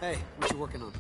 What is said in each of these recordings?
Hey, what you working on?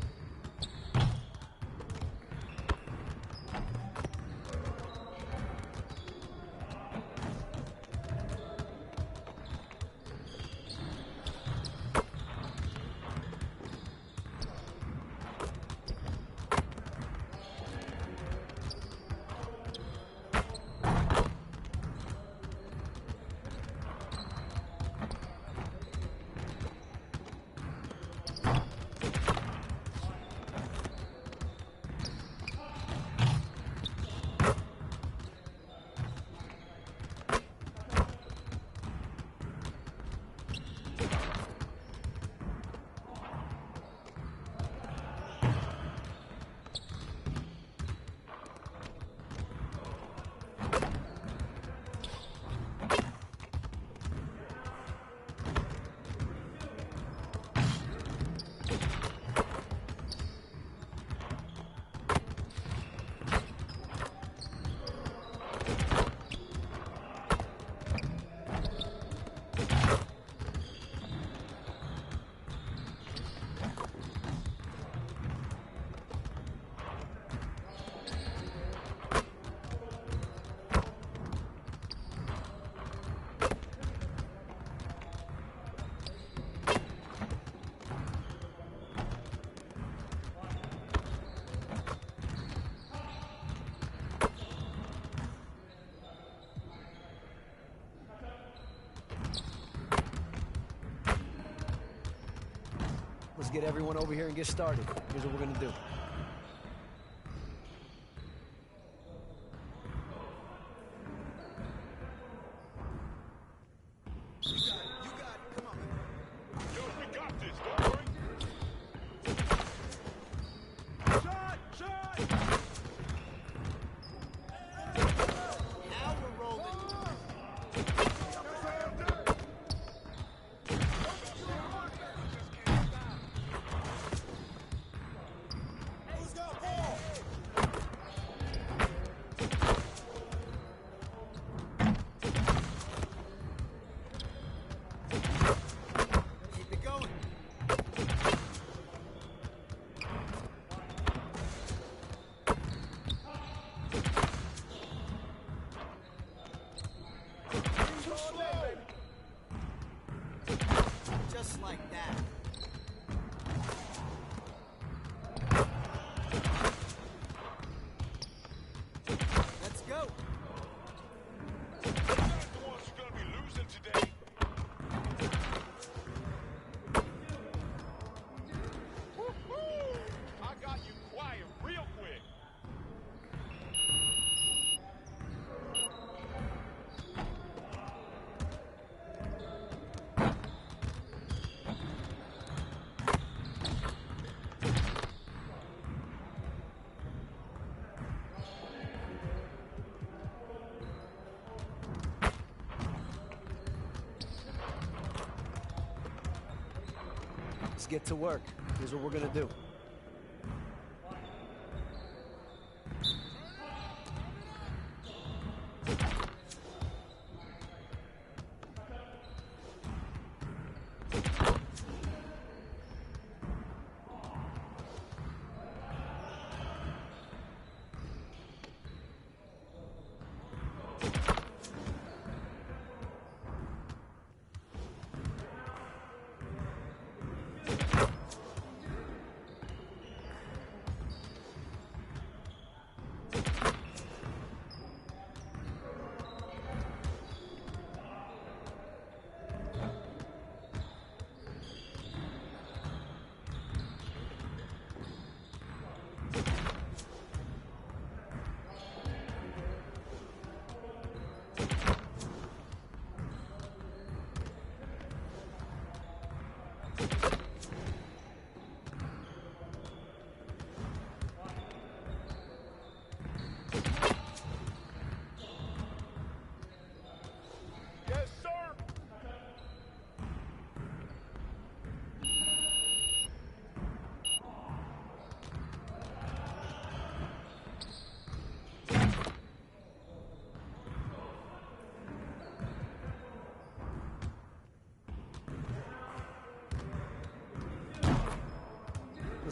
Let's get everyone over here and get started. Here's what we're gonna do. Just like that. Let's go. You're not the ones who's gonna be losing today. Woo-hoo! I got you quiet real quick. Let's get to work. Here's what we're gonna do.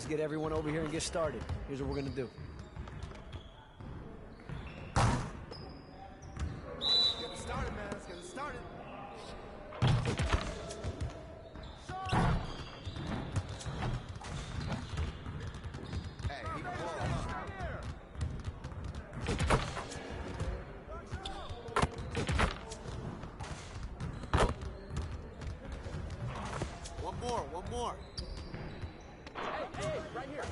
Let's get everyone over here and get started. Here's what we're gonna do. Get it started, man. Let's get it started. Hey, he can blow him up. One more. Hey, right here.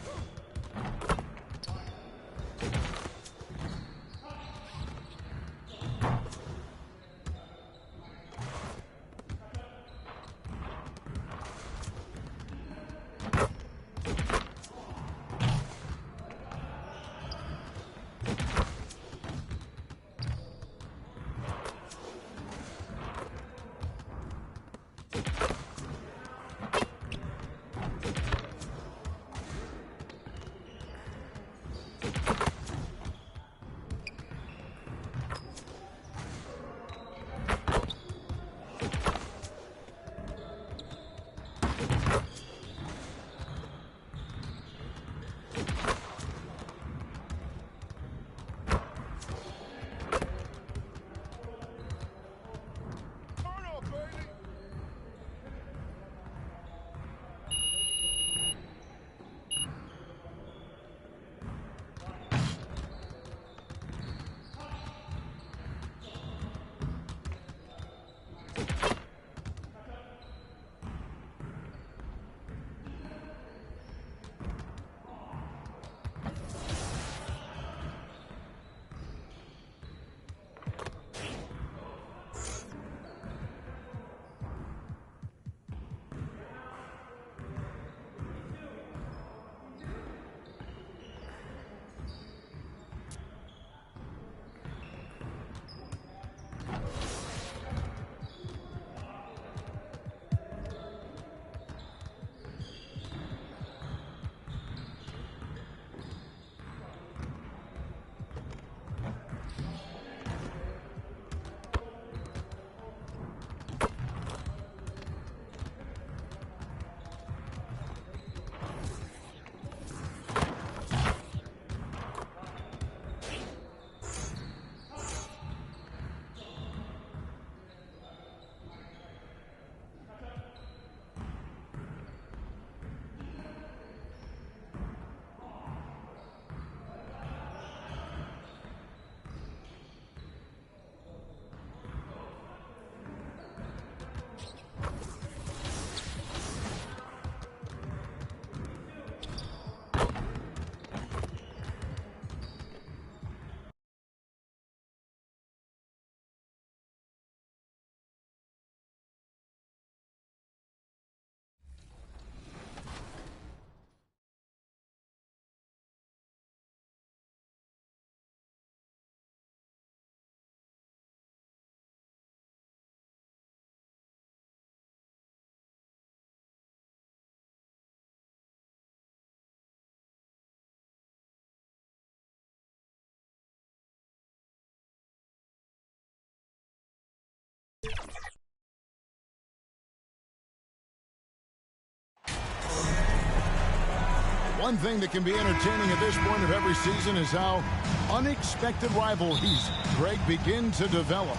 One thing that can be entertaining at this point of every season is how unexpected rivalries, Greg, begin to develop.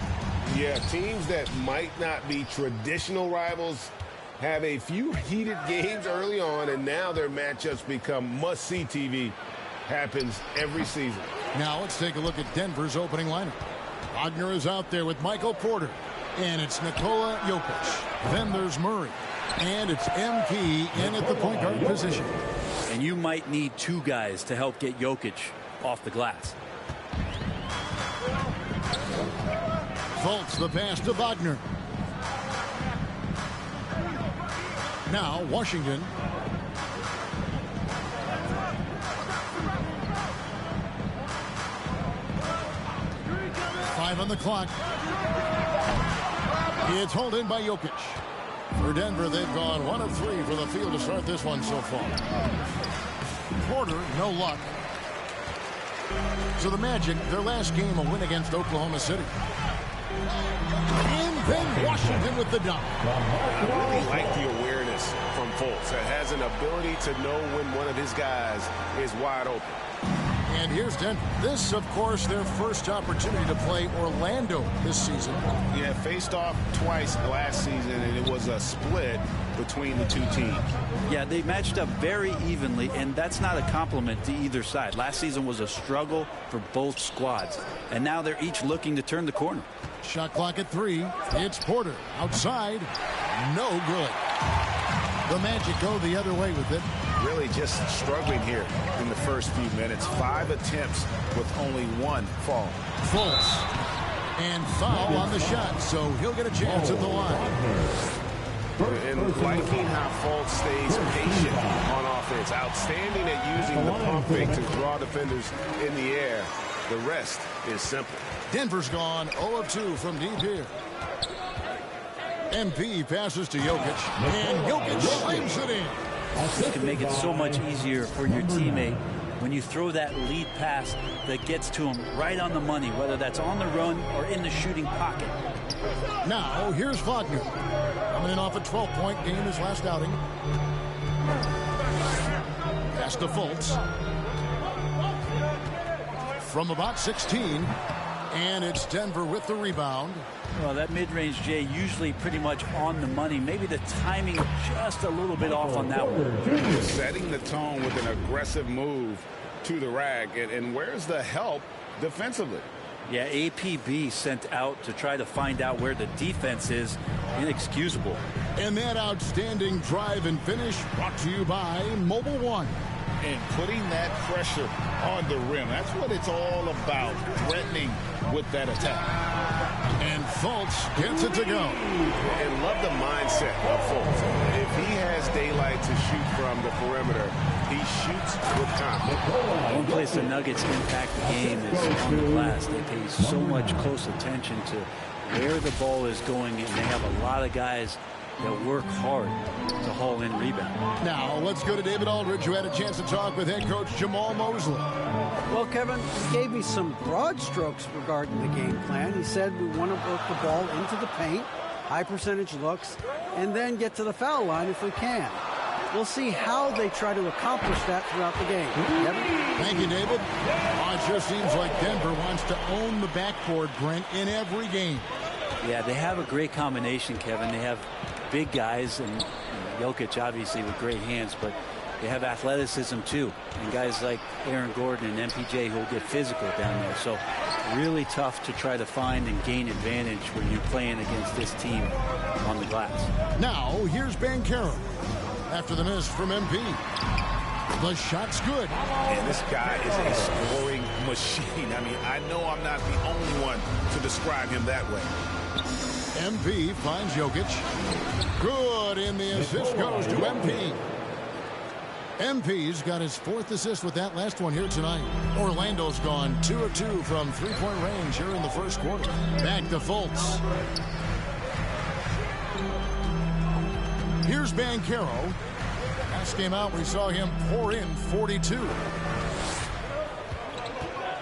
Yeah, teams that might not be traditional rivals have a few heated games early on, and now their matchups become must-see TV. Happens every season. Now let's take a look at Denver's opening lineup. Wagner is out there with Michael Porter, and it's Nikola Jokic. Then there's Murray, and it's MK in at the point guard position. And you might need two guys to help get Jokic off the glass. Fultz the pass to Wagner. Now Washington. Five on the clock. It's hauled in by Jokic. For Denver, they've gone 1 of 3 for the field to start this one so far. Porter, no luck. So the Magic, their last game, a win against Oklahoma City. And then Washington with the dunk. I really like the awareness sharpness from Fultz that has an ability to know when one of his guys is wide open. And here's Denver. This, of course, their first opportunity to play Orlando this season. Yeah, faced off twice last season, and it was a split between the two teams. Yeah, they matched up very evenly, and that's not a compliment to either side. Last season was a struggle for both squads, and now they're each looking to turn the corner. Shot clock at 3. It's Porter. Outside. No good. The Magic go the other way with it. Really just struggling here in the first few minutes. 5 attempts with only 1 fall. Fultz. And foul on the shot, so he'll get a chance at the line. And liking how Fultz stays patient on offense. Outstanding at using the pump fake to draw defenders in the air. The rest is simple. Denver's gone 0 of 2 from deep here. MP passes to Jokic, and Jokic slams it in. It can make it so much easier for your teammate when you throw that lead pass that gets to him right on the money, whether that's on the run or in the shooting pocket. Now, here's Wagner. Coming in off a 12-point game his last outing. Pass to Fultz. From about 16, and it's Denver with the rebound. Well, that mid-range, Jay, usually pretty much on the money. Maybe the timing just a little bit off on that one. Setting the tone with an aggressive move to the rack. And where's the help defensively? Yeah, APB sent out to try to find out where the defense is. Inexcusable. And that outstanding drive and finish brought to you by Mobile One. And putting that pressure on the rim. That's what it's all about, threatening with that attack. And Fultz gets it to go. And love the mindset of Fultz. If he has daylight to shoot from the perimeter, he shoots with confidence. One place the Nuggets impact the game is on the glass. They pay so much close attention to where the ball is going, and they have a lot of guys that work hard to haul in rebound. Now, let's go to David Aldridge, who had a chance to talk with head coach Jamal Mosley. Well, Kevin, he gave me some broad strokes regarding the game plan. He said we want to work the ball into the paint, high percentage looks, and then get to the foul line if we can. We'll see how they try to accomplish that throughout the game. Kevin? Thank you, David. Oh, it sure seems like Denver wants to own the backboard, Brent, in every game. Yeah, they have a great combination, Kevin. They have big guys, and Jokic obviously with great hands, but they have athleticism too, and guys like Aaron Gordon and MPJ who will get physical down there. So really tough to try to find and gain advantage when you're playing against this team on the glass. Now here's Banchero after the miss from MP. The shot's good. And this guy is a scoring machine. I mean, I know I'm not the only one to describe him that way. MP finds Jokic. Good, and the assist goes to MP. MP's got his 4th assist with that last one here tonight. Orlando's gone 2 of 2 from three-point range here in the first quarter. Back to Fultz. Here's Banchero. Last game out, we saw him pour in 42.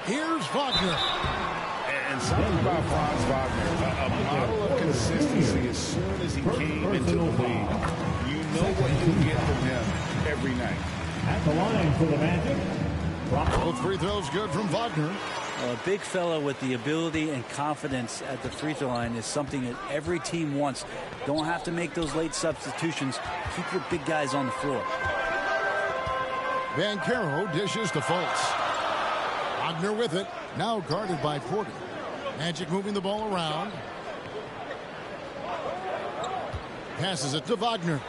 Here's Wagner. And something about Franz Wagner, a model of consistency as soon as he came into the league. You know what you get from him every night. At the line for the Magic. Both free throws good from Wagner. A big fella with the ability and confidence at the free throw line is something that every team wants. Don't have to make those late substitutions. Keep your big guys on the floor. Banchero dishes to Fultz. Wagner with it. Now guarded by Porter. Magic moving the ball around. Passes it to Wagner.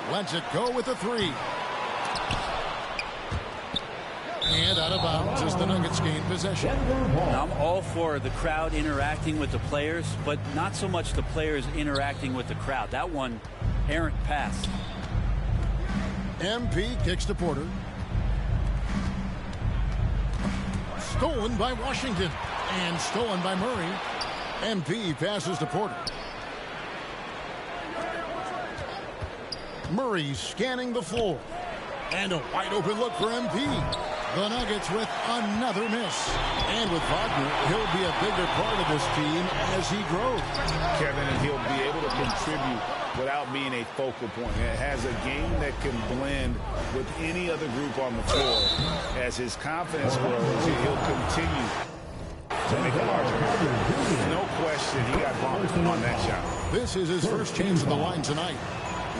Lets it go with a 3. And out of bounds as the Nuggets gain possession. I'm all for the crowd interacting with the players, but not so much the players interacting with the crowd. That one, errant pass. MP kicks to Porter. Stolen by Washington. And stolen by Murray. MP passes to Porter. Murray scanning the floor. And a wide open look for MP. The Nuggets with another miss. And with Wagner, he'll be a bigger part of this team as he grows. Kevin, and he'll be able to contribute without being a focal point. It has a game that can blend with any other group on the floor. As his confidence grows, he'll continue to make a larger impact. No question he got bumped on that shot. This is his first chance at the line tonight.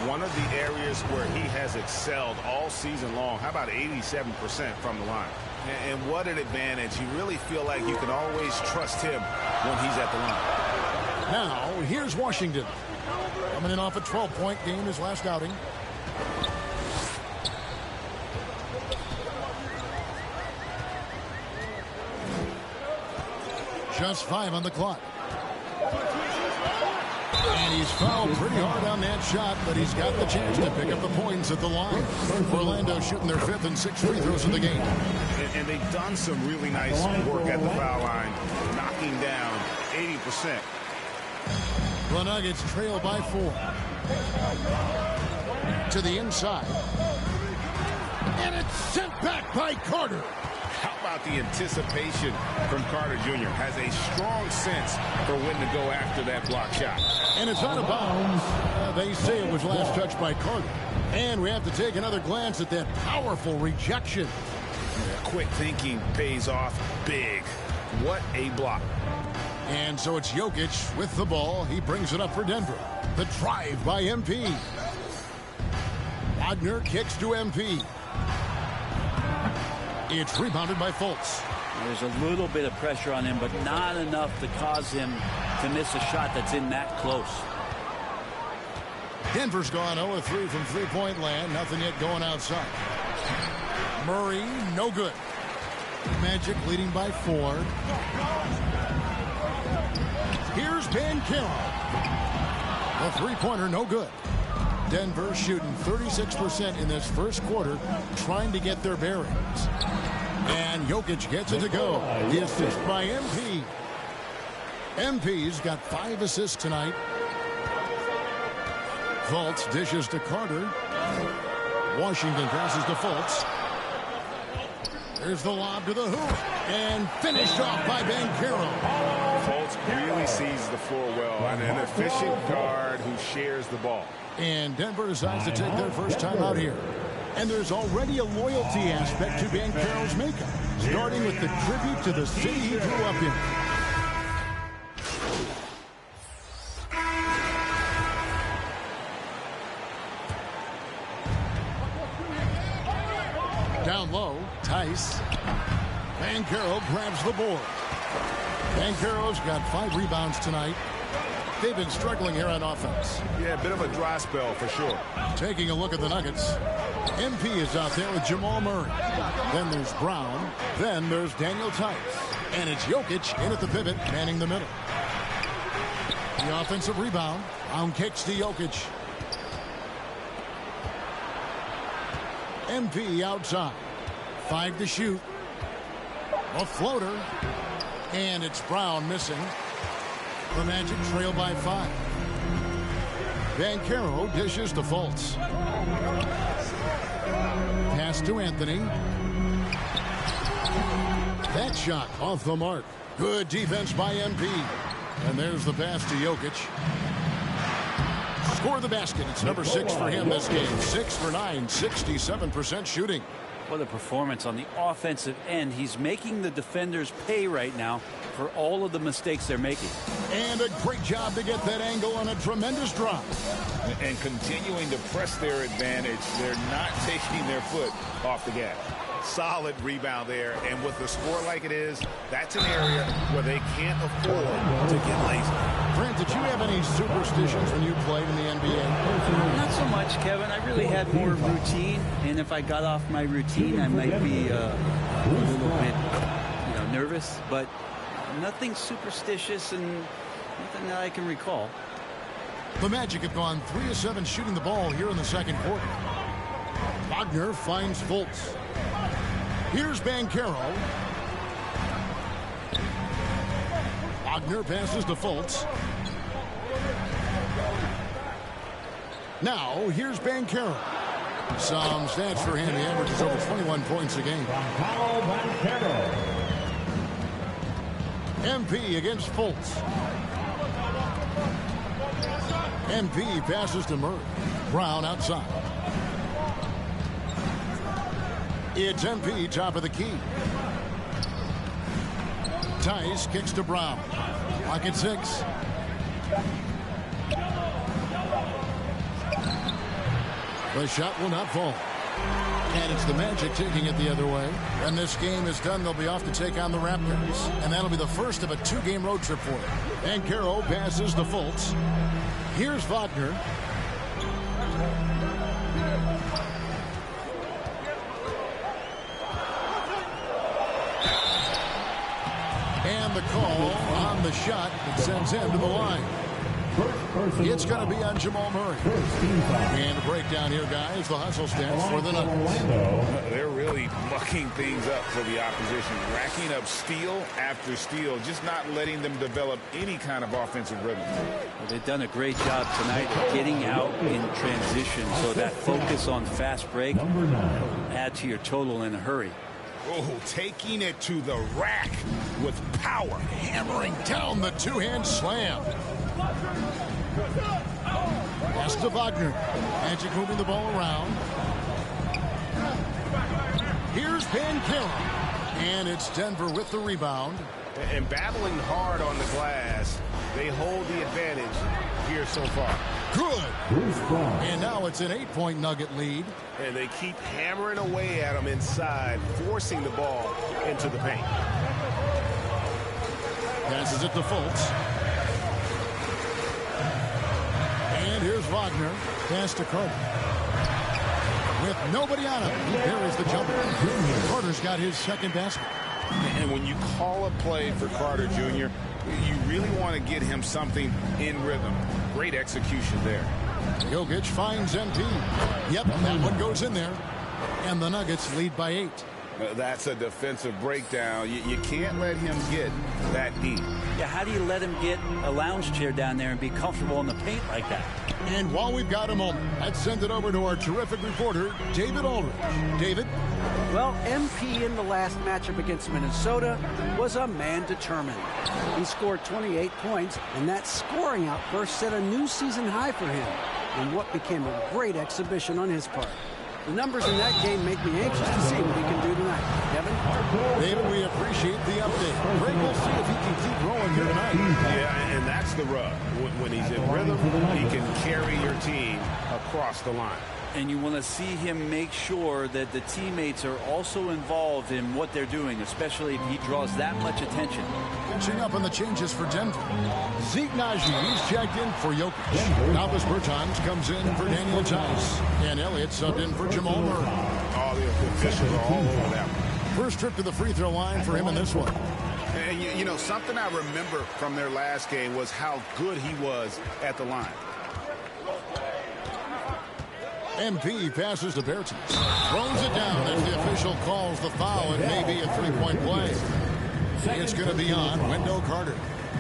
One of the areas where he has excelled all season long. How about 87% from the line? And what an advantage. You really feel like you can always trust him when he's at the line. Now, here's Washington. Coming in off a 12-point game his last outing. Just 5 on the clock. And he's fouled pretty hard on that shot, but he's got the chance to pick up the points at the line. Orlando shooting their 5th and 6th free throws of the game. And they've done some really nice work at the foul line, knocking down 80%. The Nuggets trail by 4. To the inside. And it's sent back by Carter. How about the anticipation from Carter Jr. Has a strong sense for when to go after that block shot. And it's out of bounds. They say it was last touched by Carter. And we have to take another glance at that powerful rejection. Quick thinking pays off big. What a block. And so it's Jokic with the ball. He brings it up for Denver. The drive by MP. Wagner kicks to MP. It's rebounded by Fultz. There's a little bit of pressure on him, but not enough to cause him to miss a shot that's in that close. Denver's gone 0-3 from three-point land. Nothing yet going outside. Murray, no good. Magic leading by 4. Here's Banchero. The three-pointer, no good. Denver shooting 36% in this first quarter, trying to get their bearings. And Jokic gets it to go. The assist by MP. MP's got 5 assists tonight. Fultz dishes to Carter. Washington passes to Fultz. There's the lob to the hoop. And finished off by Banchero. Fultz really sees the floor well. An efficient guard who shares the ball. And Denver decides to take their first time out here. And there's already a loyalty aspect to Banchero's makeup, starting with the tribute to the city he grew up in. Down low, Tice. Banchero grabs the board. Banchero's got 5 rebounds tonight. They've been struggling here on offense. Yeah, a bit of a dry spell for sure. Taking a look at the Nuggets. MP is out there with Jamal Murray. Then there's Brown. Then there's Daniel Tice. And it's Jokic in at the pivot, manning the middle. The offensive rebound. Brown kicks to Jokic. MP outside. 5 to shoot. A floater. And it's Brown missing. The Magic trail by 5. Banchero dishes to Fultz. Pass to Anthony. That shot off the mark. Good defense by MP. And there's the pass to Jokic. Score the basket. It's number 6 for him this game. 6 for 9, 67% shooting. What a performance on the offensive end. He's making the defenders pay right now for all of the mistakes they're making. And a great job to get that angle on a tremendous drop. And continuing to press their advantage. They're not taking their foot off the gas. Solid rebound there. And with the score like it is, that's an area where they can't afford to get lazy. Brent, did you have any superstitions when you played in the NBA? Not so much, Kevin. I really had more routine. And if I got off my routine, I might be a little bit nervous. But nothing superstitious and nothing that I can recall. The Magic have gone 3 of 7 shooting the ball here in the second quarter. Wagner finds Fultz. Here's Banchero. Wagner passes to Fultz. Now, here's Banchero. Some stats for him. He averages over 21 points a game. MP against Fultz. MP passes to Murray. Brown outside. It's MP top of the key. Tice kicks to Brown. Lock at 6. The shot will not fall. And it's the Magic taking it the other way. When this game is done, they'll be off to take on the Raptors. And that'll be the first of a 2-game road trip for them. And Carroll passes to Fultz. Here's Wagner. And the call on the shot that sends him to the line. It's going to be on Jamal Murray. And a breakdown here, guys. The hustle stats for the Nuggets. They're really mucking things up for the opposition, racking up steal after steal, just not letting them develop any kind of offensive rhythm. Well, they've done a great job tonight of getting out in transition, so that focus on fast break will add to your total in a hurry. Oh, taking it to the rack with power. Hammering down the two-hand slam. Pass to Wagner. Magic moving the ball around. Here's Banchero. And it's Denver with the rebound. And battling hard on the glass, they hold the advantage here so far. Good. And now it's an 8-point Nugget lead. And they keep hammering away at them inside, forcing the ball into the paint. Passes it to Fultz. And here's Wagner. Pass to Carter. With nobody on him, he buries the jumper. Carter's got his second basket. And when you call a play for Carter Jr., you really want to get him something in rhythm. Great execution there. Jokic finds MP. Yep, that one goes in there. And the Nuggets lead by 8. That's a defensive breakdown. You can't let him get that deep. Yeah, how do you let him get a lounge chair down there and be comfortable in the paint like that? And while we've got a moment, let's send it over to our terrific reporter, David Aldridge. David? Well, MP in the last matchup against Minnesota was a man determined. He scored 28 points, and that scoring outburst set a new season high for him in what became a great exhibition on his part. The numbers in that game make me anxious to see what he can do tonight. Kevin? David, we appreciate the update. Great, we'll see if he can keep rolling here tonight. Yeah, and that's the rub. When he's in rhythm, he can carry your team across the line. And you want to see him make sure that the teammates are also involved in what they're doing, especially if he draws that much attention. Finishing up on the changes for Denver. Zeke Naji, he's checked in for Jokic. Albus Bertans comes in for Daniel Tice. And Elliott subbed in for Jamal Murray. All the officials are all over that one. First trip to the free throw line for him in this one. And you know, something I remember from their last game was how good he was at the line. MP passes to Bertans. Throws it down as the official calls the foul. It may be a three-point play. It's going to be on Wendell Carter.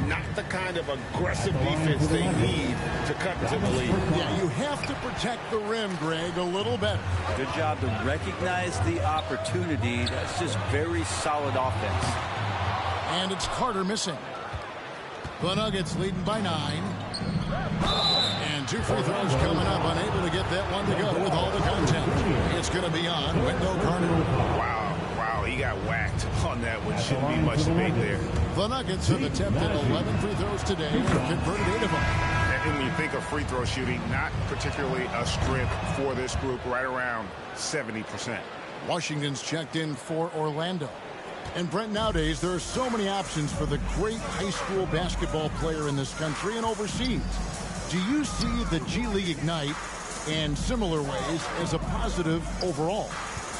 Not the kind of aggressive defense they need to cut to the lead. Yeah, you have to protect the rim, Greg, a little better. Good job to recognize the opportunity. That's just very solid offense. And it's Carter missing. The Nuggets leading by 9. And 2 free throws coming up. Unable to get that one to go with all the content. It's going to be on Wendell Carter. Wow, he got whacked on that one. Shouldn't be much debate there. The Nuggets have attempted 11 free throws today and converted 8 of them. And when you think of free throw shooting, not particularly a strength for this group, right around 70%. Washington's checked in for Orlando. And Brent, nowadays there are so many options for the great high school basketball player in this country and overseas. Do you see the G League Ignite and similar ways as a positive overall?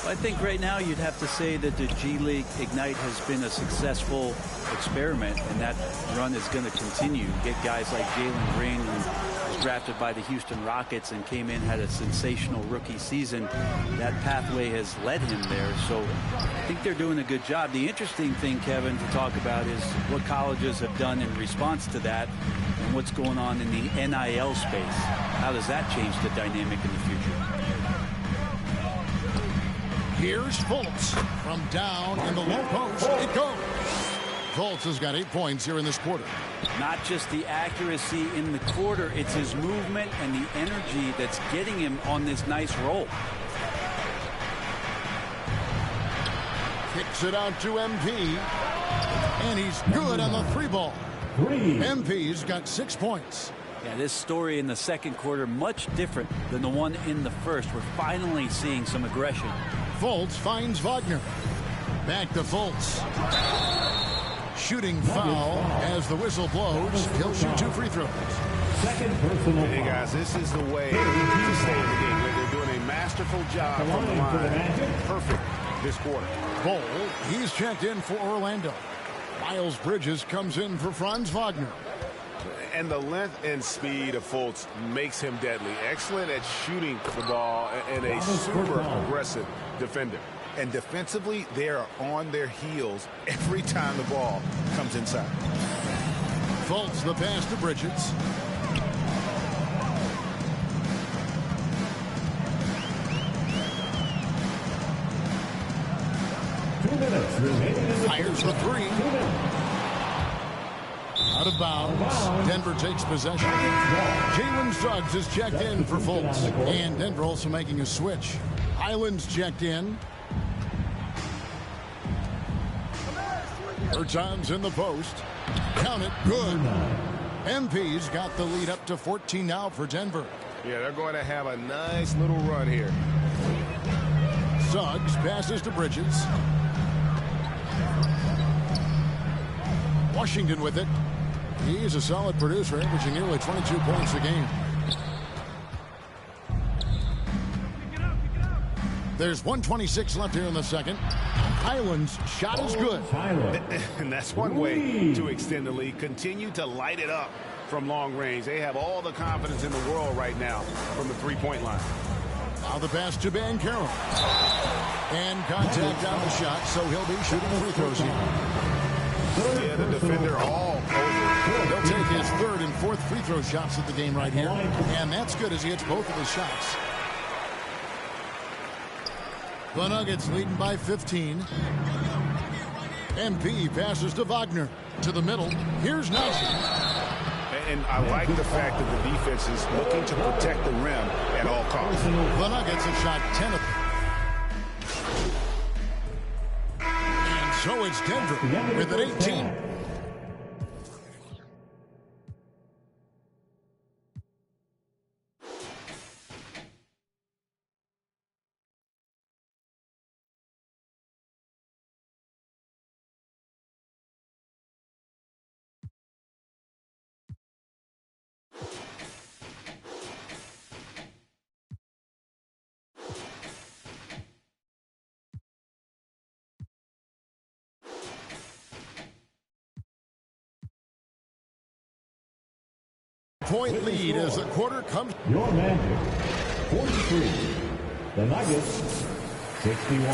I think right now you'd have to say that the G League Ignite has been a successful experiment, and that run is going to continue. Get guys like Jalen Green, who was drafted by the Houston Rockets and came in, had a sensational rookie season. That pathway has led him there, so I think they're doing a good job. The interesting thing, Kevin, to talk about is what colleges have done in response to that and what's going on in the NIL space. How does that change the dynamic in the future? Here's Fultz from down in the low post. It goes. Fultz has got 8 points here in this quarter. Not just the accuracy in the quarter, it's his movement and the energy that's getting him on this nice roll. Kicks it out to MP. And he's good on the 3-ball. MP's got 6 points. Yeah, this story in the second quarter much different than the one in the first. We're finally seeing some aggression. Fultz finds Wagner. Back to Fultz. Shooting foul as the whistle blows. He'll shoot 2 free throws. Second personal Hey, guys, this is the way to stay in the game. They're doing a masterful job from the line. Perfect this quarter. Bol, he's checked in for Orlando. Miles Bridges comes in for Franz Wagner. And the length and speed of Fultz makes him deadly. Excellent at shooting the ball and a super aggressive defender. And defensively, they are on their heels every time the ball comes inside. Fultz the pass to Bridges. Fires the 3. Out of bounds. Denver takes possession. Jalen Suggs is checked in for Fultz. And Denver also making a switch. Highland's checked in. Berton's in the post. Count it. Good. MP's got the lead up to 14 now for Denver. Yeah, they're going to have a nice little run here. Suggs passes to Bridges. Washington with it. He's a solid producer, averaging nearly 22 points a game. There's 1:26 left here in the second. Highland's shot is good. And that's one way to extend the lead. Continue to light it up from long range. They have all the confidence in the world right now from the three-point line. Now the pass to Bancaro. And contact on the shot, so he'll be shooting free throws here. Yeah, the defender all over. He'll take his 3rd and 4th free throw shots of the game right here. And that's good as he hits both of his shots. The Nuggets leading by 15. MP passes to Wagner. To the middle. Here's Nelson. And I like the fact that the defense is looking to protect the rim at all costs. The Nuggets have shot 10 of them. And so it's Denver with an 18. Point lead as the quarter comes. Your Magic, 43. The Nuggets, 61.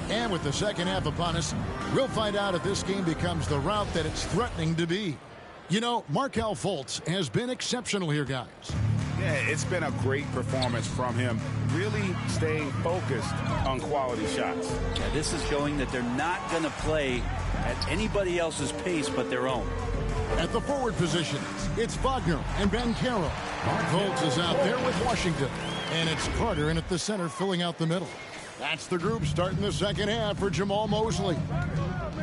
And with the second half upon us, we'll find out if this game becomes the route that it's threatening to be. You know, Markelle Fultz has been exceptional here, guys. Yeah, it's been a great performance from him, really staying focused on quality shots. Yeah, this is showing that they're not going to play at anybody else's pace but their own. At the forward positions, it's Wagner and Bancaro. Fultz is out there with Washington. And it's Carter in at the center filling out the middle. That's the group starting the second half for Jamal Mosley.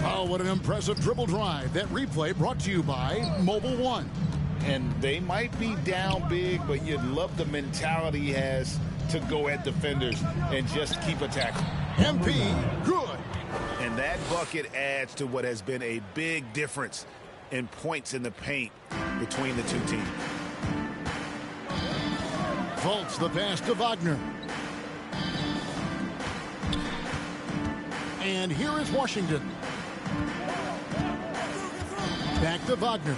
Oh, what an impressive dribble drive. That replay brought to you by Mobile One. And they might be down big, but you'd love the mentality he has to go at defenders and just keep attacking. MP, good. And that bucket adds to what has been a big difference in points in the paint between the two teams. Fultz the pass to Wagner. And here is Washington. Back to Wagner.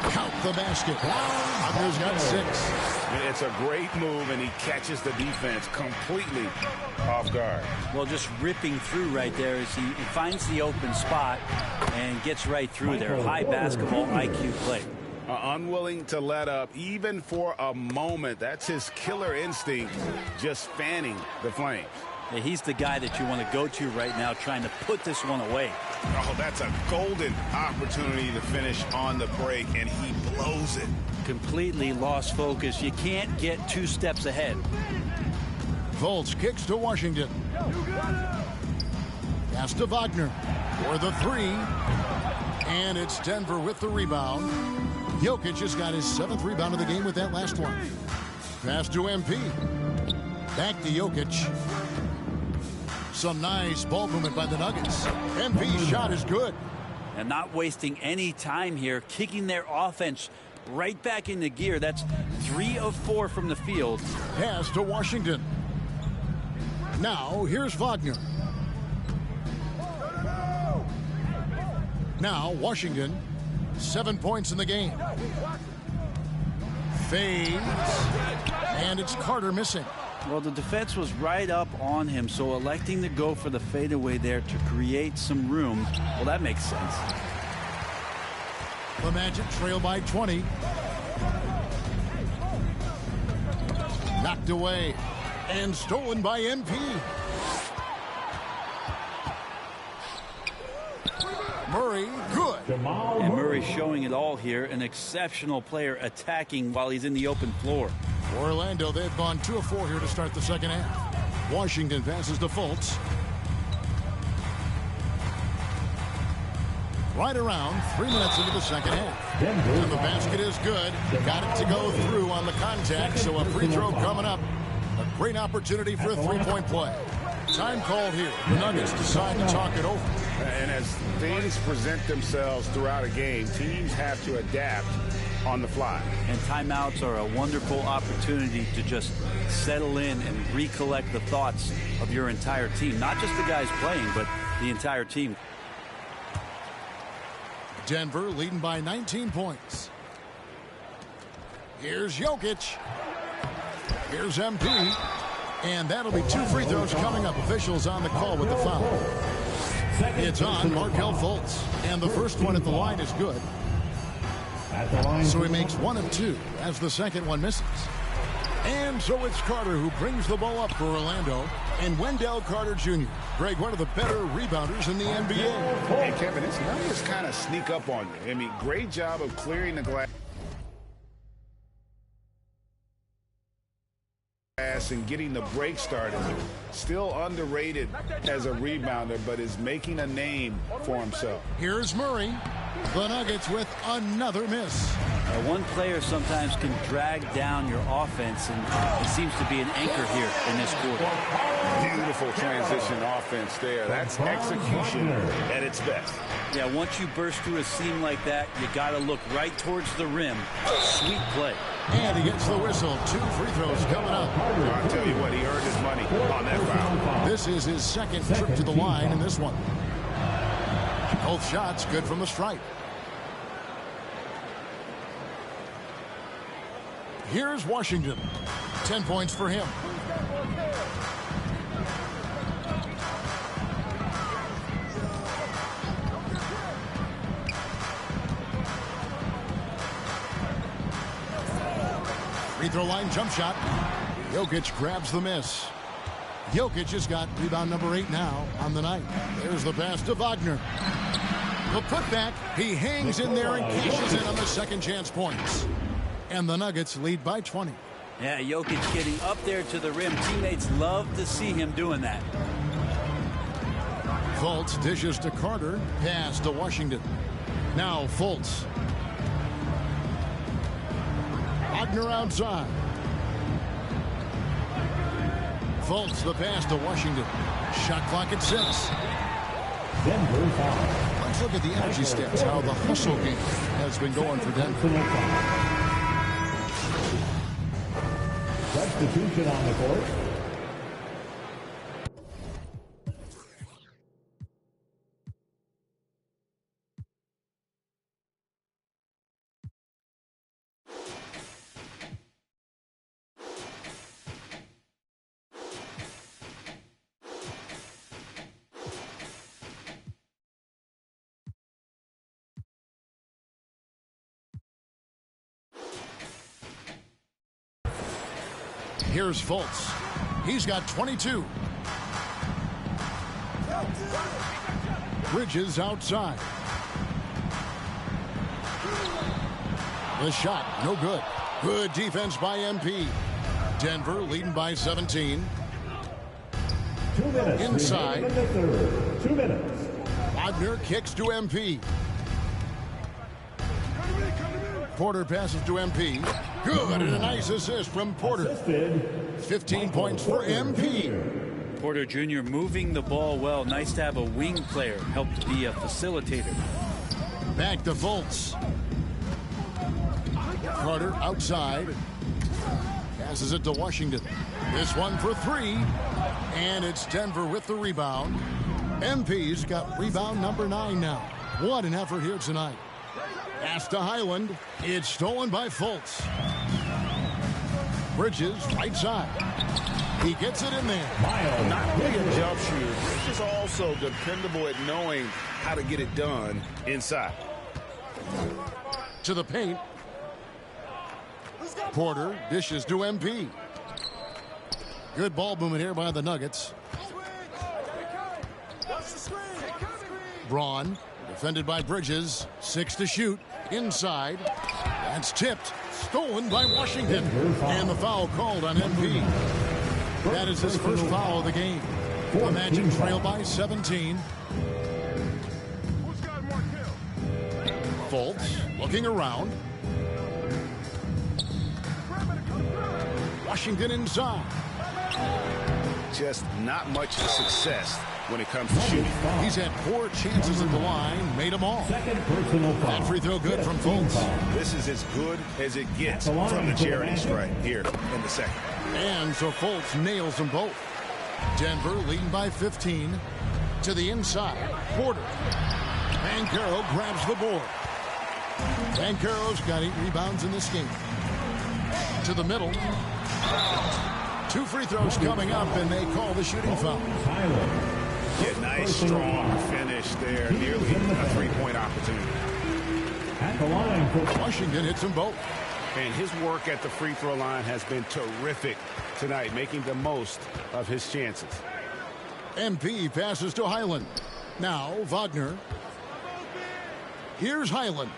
Count the basket. Wagner's got 6. It's a great move, and he catches the defense completely off guard. Well, just ripping through right there as he finds the open spot and gets right through there. High basketball IQ play. Unwilling to let up even for a moment. That's his killer instinct, just fanning the flames. Yeah, he's the guy that you want to go to right now, trying to put this one away. Oh, that's a golden opportunity to finish on the break, and he blows it. Completely lost focus. You can't get 2 steps ahead. Fultz kicks to Washington. Pass to Wagner for the 3. And it's Denver with the rebound. Jokic just got his 7th rebound of the game with that last one. Pass to MP. Back to Jokic. Some nice ball movement by the Nuggets. MP's shot is good. And not wasting any time here, kicking their offense right back into gear. That's 3 of 4 from the field. Pass to Washington. Now here's Wagner. Now Washington, 7 points in the game. Fades. And it's Carter missing. Well, the defense was right up on him, so electing to go for the fadeaway there to create some room, well, that makes sense. The Magic trail by 20. Knocked away and stolen by MP. Murray, good. And Murray showing it all here. An exceptional player attacking while he's in the open floor. Orlando, they've gone 2 of 4 here to start the second half. Washington passes to Fultz. Right around 3 minutes into the second half. And the basket is good. Got it to go through on the contact, so a free throw coming up. A great opportunity for a 3-point play. Time called here. The Nuggets decide to talk it over. And as things present themselves throughout a game, teams have to adapt on the fly. And timeouts are a wonderful opportunity to just settle in and recollect the thoughts of your entire team. Not just the guys playing, but the entire team. Denver leading by 19 points. Here's Jokic. Here's MP. And that'll be 2 free throws coming up. Officials on the call with the foul. It's on Markelle Fultz. And the first one at the line is good. So he makes 1 of 2 as the second one misses. And so it's Carter who brings the ball up for Orlando. And Wendell Carter Jr. Greg, one of the better rebounders in the NBA. Hey, Kevin, it's Nuggets kind of sneak up on you. I mean, great job of clearing the glass and getting the break started. Still underrated as a rebounder, but is making a name for himself. Here's Murray. The Nuggets with another miss. One player sometimes can drag down your offense, and it seems to be an anchor here in this quarter. Beautiful transition offense there. That's execution at its best. Yeah, once you burst through a seam like that, you got to look right towards the rim. Sweet play. And he gets the whistle. 2 free throws coming up. I'll tell you what, he earned his money on that foul. This is his second trip to the line in this one. Both shots good from the stripe. Here's Washington. 10 points for him. Free throw line jump shot. Jokic grabs the miss. Jokic has got rebound number 8 now on the night. There's the pass to Wagner. The putback. He hangs in there and cashes in on the second chance points. And the Nuggets lead by 20. Yeah, Jokic getting up there to the rim. Teammates love to see him doing that. Fultz dishes to Carter. Pass to Washington. Now Fultz. Wagner outside. Fultz the pass to Washington. Shot clock at 6. Denver foul. Let's look at the energy stats, how the hustle game has been going for Denver. Substitution on the court. Here's Fultz. He's got 22. Bridges outside. The shot, no good. Good defense by MP. Denver leading by 17. 2 minutes. Inside. In the third. 2 minutes. Wagner kicks to MP. Porter passes to MP. Good, and a nice assist from Porter. Assisted. 15 points for MP. Porter Jr. moving the ball well. Nice to have a wing player help to be a facilitator. Back to Fultz. Carter outside. Passes it to Washington. This one for 3. And it's Denver with the rebound. MP's got rebound number 9 now. What an effort here tonight. Pass to Highland. It's stolen by Fultz. Bridges right side. He gets it in there. Not only a jump shooter, he's just also dependable at knowing how to get it done inside. To the paint. Porter dishes to MP. Good ball movement here by the Nuggets. Braun, defended by Bridges. 6 to shoot. Inside. That's tipped. Stolen by Washington. And the foul called on MP. That is his first foul of the game. The Magic trail by 17. Fultz looking around. Washington inside. Just not much success when it comes to shooting. He's had 4 chances at the line, made them all. Second personal foul. That free throw good from Fultz. This is as good as it gets from the charity stripe here in the second. And so Fultz nails them both. Denver leading by 15. To the inside. Porter. Banchero grabs the board. Banchero's got 8 rebounds in this game. To the middle. 2 free throws coming up, and they call the shooting foul. Yeah, nice, strong finish there. Nearly a 3-point opportunity. At the line for Washington hits them both. And his work at the free throw line has been terrific tonight, making the most of his chances. MP passes to Highland. Now Wagner. Here's Highland.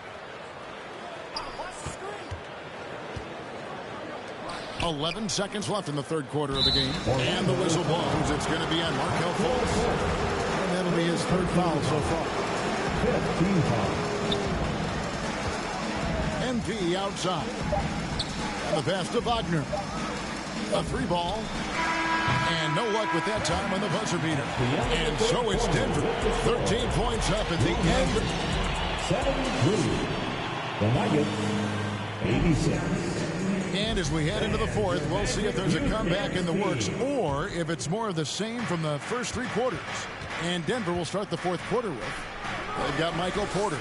11 seconds left in the third quarter of the game. And the whistle blows. It's going to be on Markelle Fultz. And that'll be his 3rd foul so far. 15 foul. MP outside. And the pass to Wagner. A 3 ball. And no luck with that time on the buzzer beater. And so it's Denver. 13 points up at the end. 7-3. The Nuggets, 86. And as we head into the 4th, we'll see if there's a comeback in the works or if it's more of the same from the first 3 quarters. And Denver will start the 4th quarter with. They've got Michael Porter.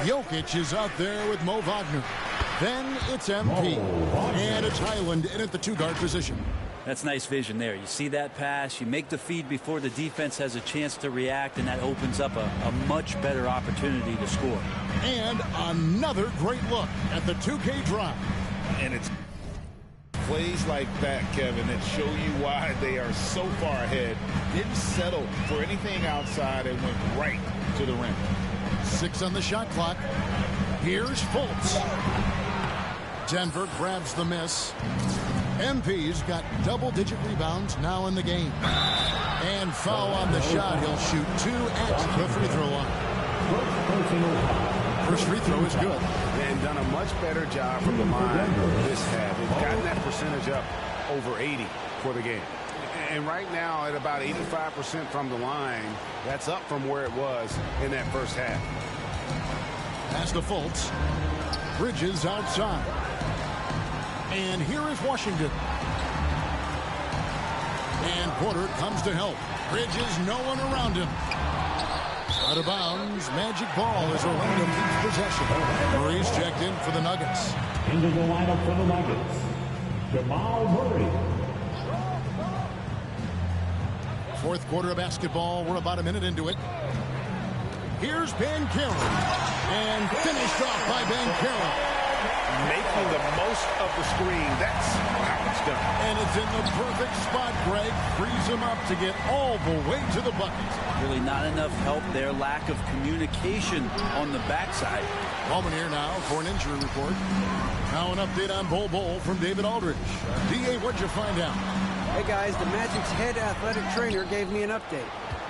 Jokic is out there with Mo Wagner. Then it's MP. And it's Highland in at the 2-guard position. That's nice vision there. You see that pass, you make the feed before the defense has a chance to react, and that opens up a much better opportunity to score. And another great look at the 2K drive. And it's plays like that, Kevin, that show you why they are so far ahead. Didn't settle for anything outside and went right to the rim. 6 on the shot clock. Here's Fultz. Denver grabs the miss. MP's got double-digit rebounds now in the game. And foul on the shot. He'll shoot 2 at the free throw line. First free throw is good. And done a much better job from the line this half. They've gotten that percentage up over 80 for the game. And right now at about 85% from the line, that's up from where it was in that first half. Pass to Fultz. Bridges outside. And here is Washington. And Porter comes to help. Bridges, no one around him. Out of bounds. Magic ball as Orlando keeps possession. Murray's checked in for the Nuggets. Into the lineup for the Nuggets, Jamal Murray. 4th quarter of basketball. We're about a minute into it. Here's Banchero. And finished off by Banchero. making the most of the screen. That's how it's done. And it's in the perfect spot, Greg. Frees him up to get all the way to the bucket. Really not enough help there. Lack of communication on the backside. Bowman here now for an injury report. Now an update on Bol from David Aldridge. D.A., what'd you find out? Hey guys, the Magic's head athletic trainer gave me an update.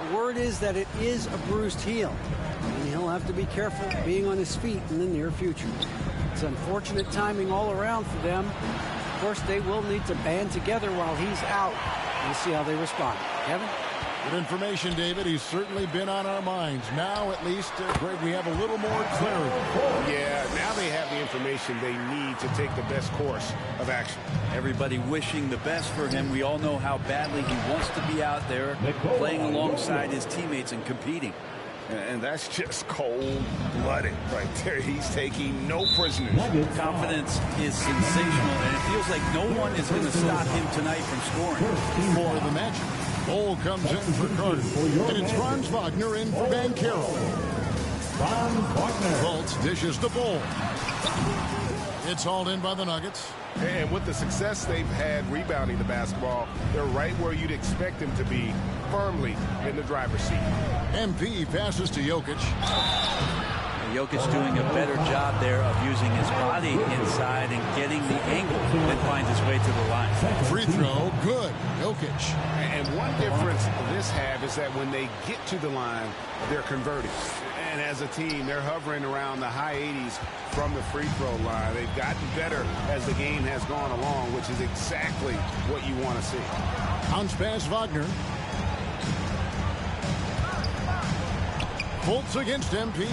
The word is that it is a bruised heel, and he'll have to be careful being on his feet in the near future. It's unfortunate timing all around for them. Of course, they will need to band together while he's out. We'll see how they respond. Kevin? Good information, David. He's certainly been on our minds. Now, at least, Greg, we have a little more clarity. Yeah, now they have the information they need to take the best course of action. Everybody wishing the best for him. We all know how badly he wants to be out there playing alongside his teammates and competing. And that's just cold-blooded right there. He's taking no prisoners. Confidence is sensational, and it feels like no one is going to stop him tonight from scoring. For the Magic, Bol comes in for Carter. And it's Franz Wagner in for Van Carroll. Fultz dishes the Bol. It's hauled in by the Nuggets. And with the success they've had rebounding the basketball, they're right where you'd expect them to be, firmly in the driver's seat. MP passes to Jokic. Jokic doing a better job there of using his body inside and getting the angle that finds its way to the line. Free throw, good. Jokic. And one difference this have is that when they get to the line, they're converting. And as a team, they're hovering around the high 80s from the free throw line. They've gotten better as the game has gone along, which is exactly what you want to see. Bounce pass, Wagner. Fultz against MP.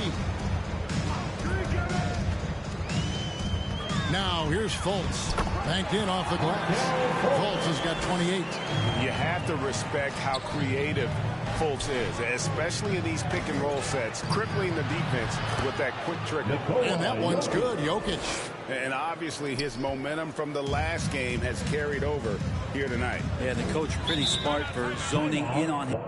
Now here's Fultz. Banked in off the glass. Fultz has got 28. You have to respect how creative Fultz is, especially in these pick and roll sets, crippling the defense with that quick trigger. And that one's good, Jokic. And obviously his momentum from the last game has carried over here tonight. Yeah, the coach pretty smart for zoning in on him.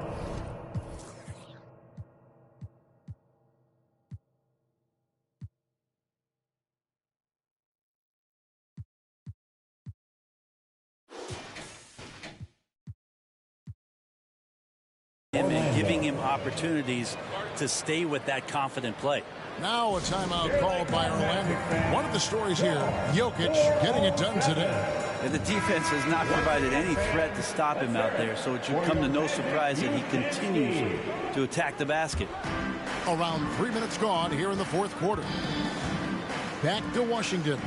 And giving him opportunities to stay with that confident play. Now a timeout called by Orlando. One of the stories here, Jokic getting it done today. And the defense has not provided any threat to stop him out there, so it should come to no surprise that he continues to attack the basket. Around 3 minutes gone here in the fourth quarter. Back to Washington.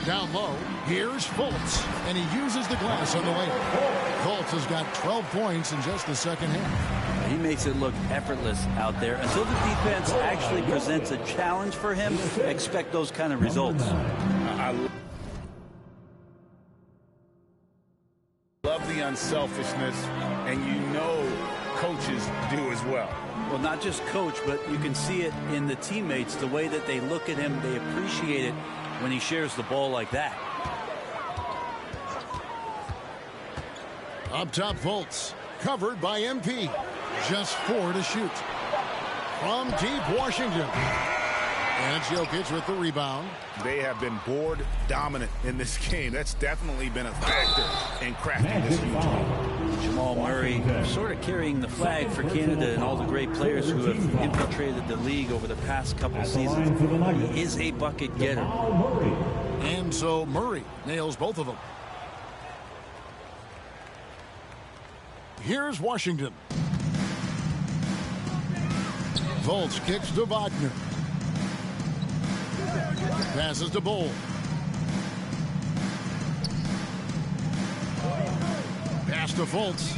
Down low, here's Fultz, and he uses the glass on the way. Fultz has got 12 points in just the second half. He makes it look effortless out there. Until the defense actually presents a challenge for him, expect those kind of results. I love the unselfishness, and you know coaches do as well. Well, not just coach, but you can see it in the teammates, the way that they look at him, they appreciate it when he shares the ball like that. Up top, Fultz, covered by MP. Just 4 to shoot. From deep Washington. And it's Jokic with the rebound. They have been board dominant in this game. That's definitely been a factor in crafting this huge lead. Jamal Murray sort of carrying the flag for Canada and all the great players who have infiltrated the league over the past couple seasons. He is a bucket getter. And so Murray nails both of them. Here's Washington. Fultz kicks to Wagner. Passes to Bol. Pass to Fultz.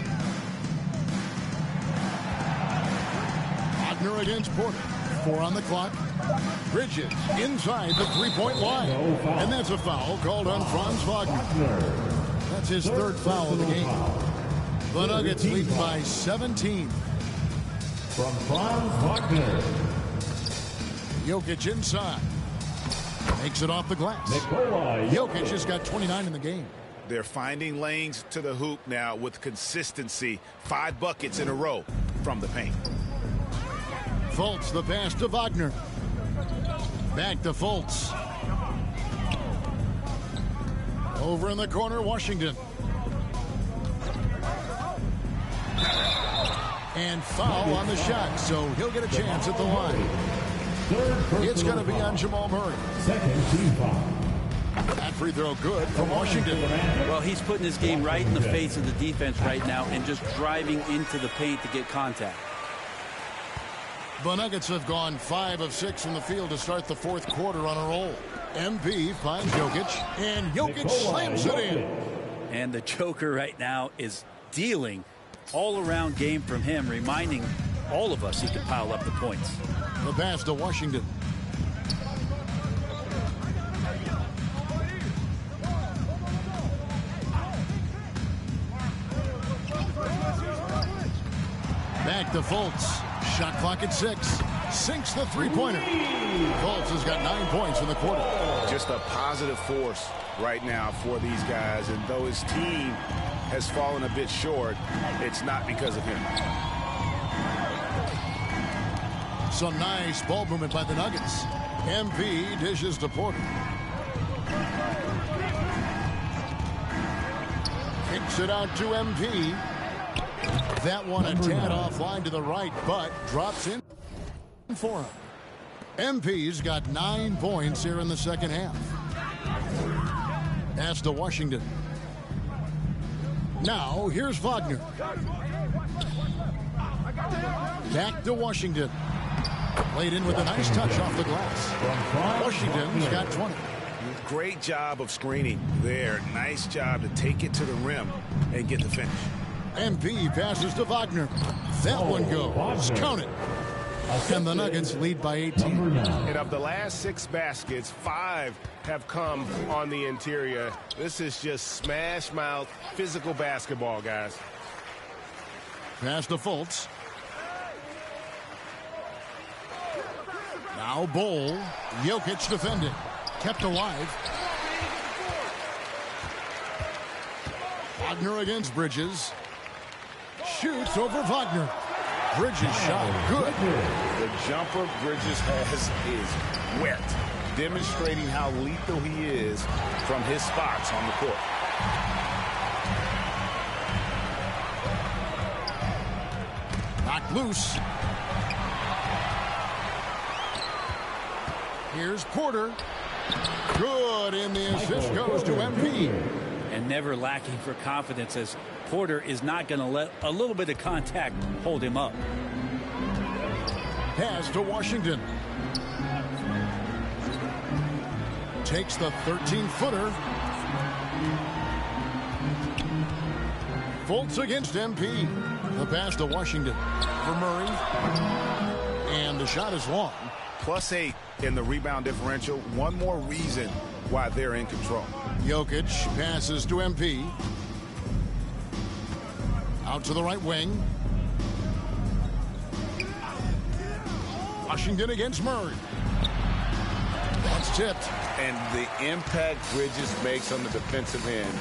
Wagner against Porter. 4 on the clock. Bridges inside the three-point line. And that's a foul called on Franz Wagner. That's his 3rd foul of the game. The Nuggets lead by 17. From Franz Wagner. Jokic inside. Makes it off the glass. Jokic has got 29 in the game. They're finding lanes to the hoop now with consistency. 5 buckets in a row from the paint. Fultz, the pass to Wagner. Back to Fultz. Over in the corner, Washington. And foul on the shot, so he'll get a chance at the line. It's going to be on Jamal Murray. Second team foul. That free throw good from Washington. Well, he's putting his game right in the face of the defense right now and just driving into the paint to get contact. The Nuggets have gone 5 of 6 from the field to start the fourth quarter on a roll. MP finds Jokic, and Jokic slams it in. And the Joker right now is dealing all-around game from him, reminding all of us he can pile up the points. The pass to Washington. Back to Fultz. Shot clock at 6. Sinks the three-pointer. Fultz has got 9 points in the quarter. Just a positive force right now for these guys. And though his team has fallen a bit short, it's not because of him. Some nice ball movement by the Nuggets. MP dishes to Porter. Kicks it out to MP. That one a tad offline to the right, but drops in for him. MP's got 9 points here in the second half. Pass to Washington. Now, here's Wagner. Back to Washington. Played in with a nice touch off the glass. Washington's got 20. Great job of screening there. Nice job to take it to the rim and get the finish. MP passes to Wagner. That one goes. Count it. And the Nuggets lead by 18. And of the last 6 baskets, 5 have come on the interior. This is just smash mouth physical basketball, guys. Pass to Fultz. Now Bol. Jokic defending. Kept alive. Wagner against Bridges. Shoots over Wagner. Bridges shot good. The jumper Bridges has is wet, demonstrating how lethal he is from his spots on the court. Knocked loose. Here's Porter. Good, and the assist goes to MP. And never lacking for confidence, as Porter is not going to let a little bit of contact hold him up. Pass to Washington. Takes the 13-footer. Fultz against MP. The pass to Washington for Murray. And the shot is long. +8 in the rebound differential. One more reason why they're in control. Jokic passes to MP. Out to the right wing. Washington against Murray. That's tipped. And the impact Bridges makes on the defensive end,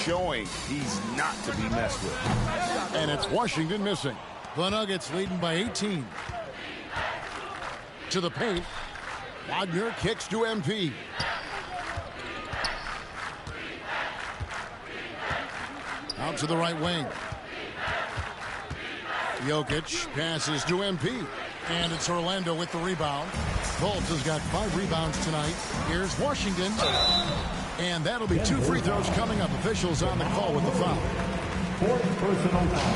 showing he's not to be messed with. And it's Washington missing. The Nuggets leading by 18. To the paint. Wagner kicks to MP. Out to the right wing. Jokic passes to MP. And it's Orlando with the rebound. Fultz has got 5 rebounds tonight. Here's Washington. And that'll be 2 free throws coming up. Officials on the call with the foul.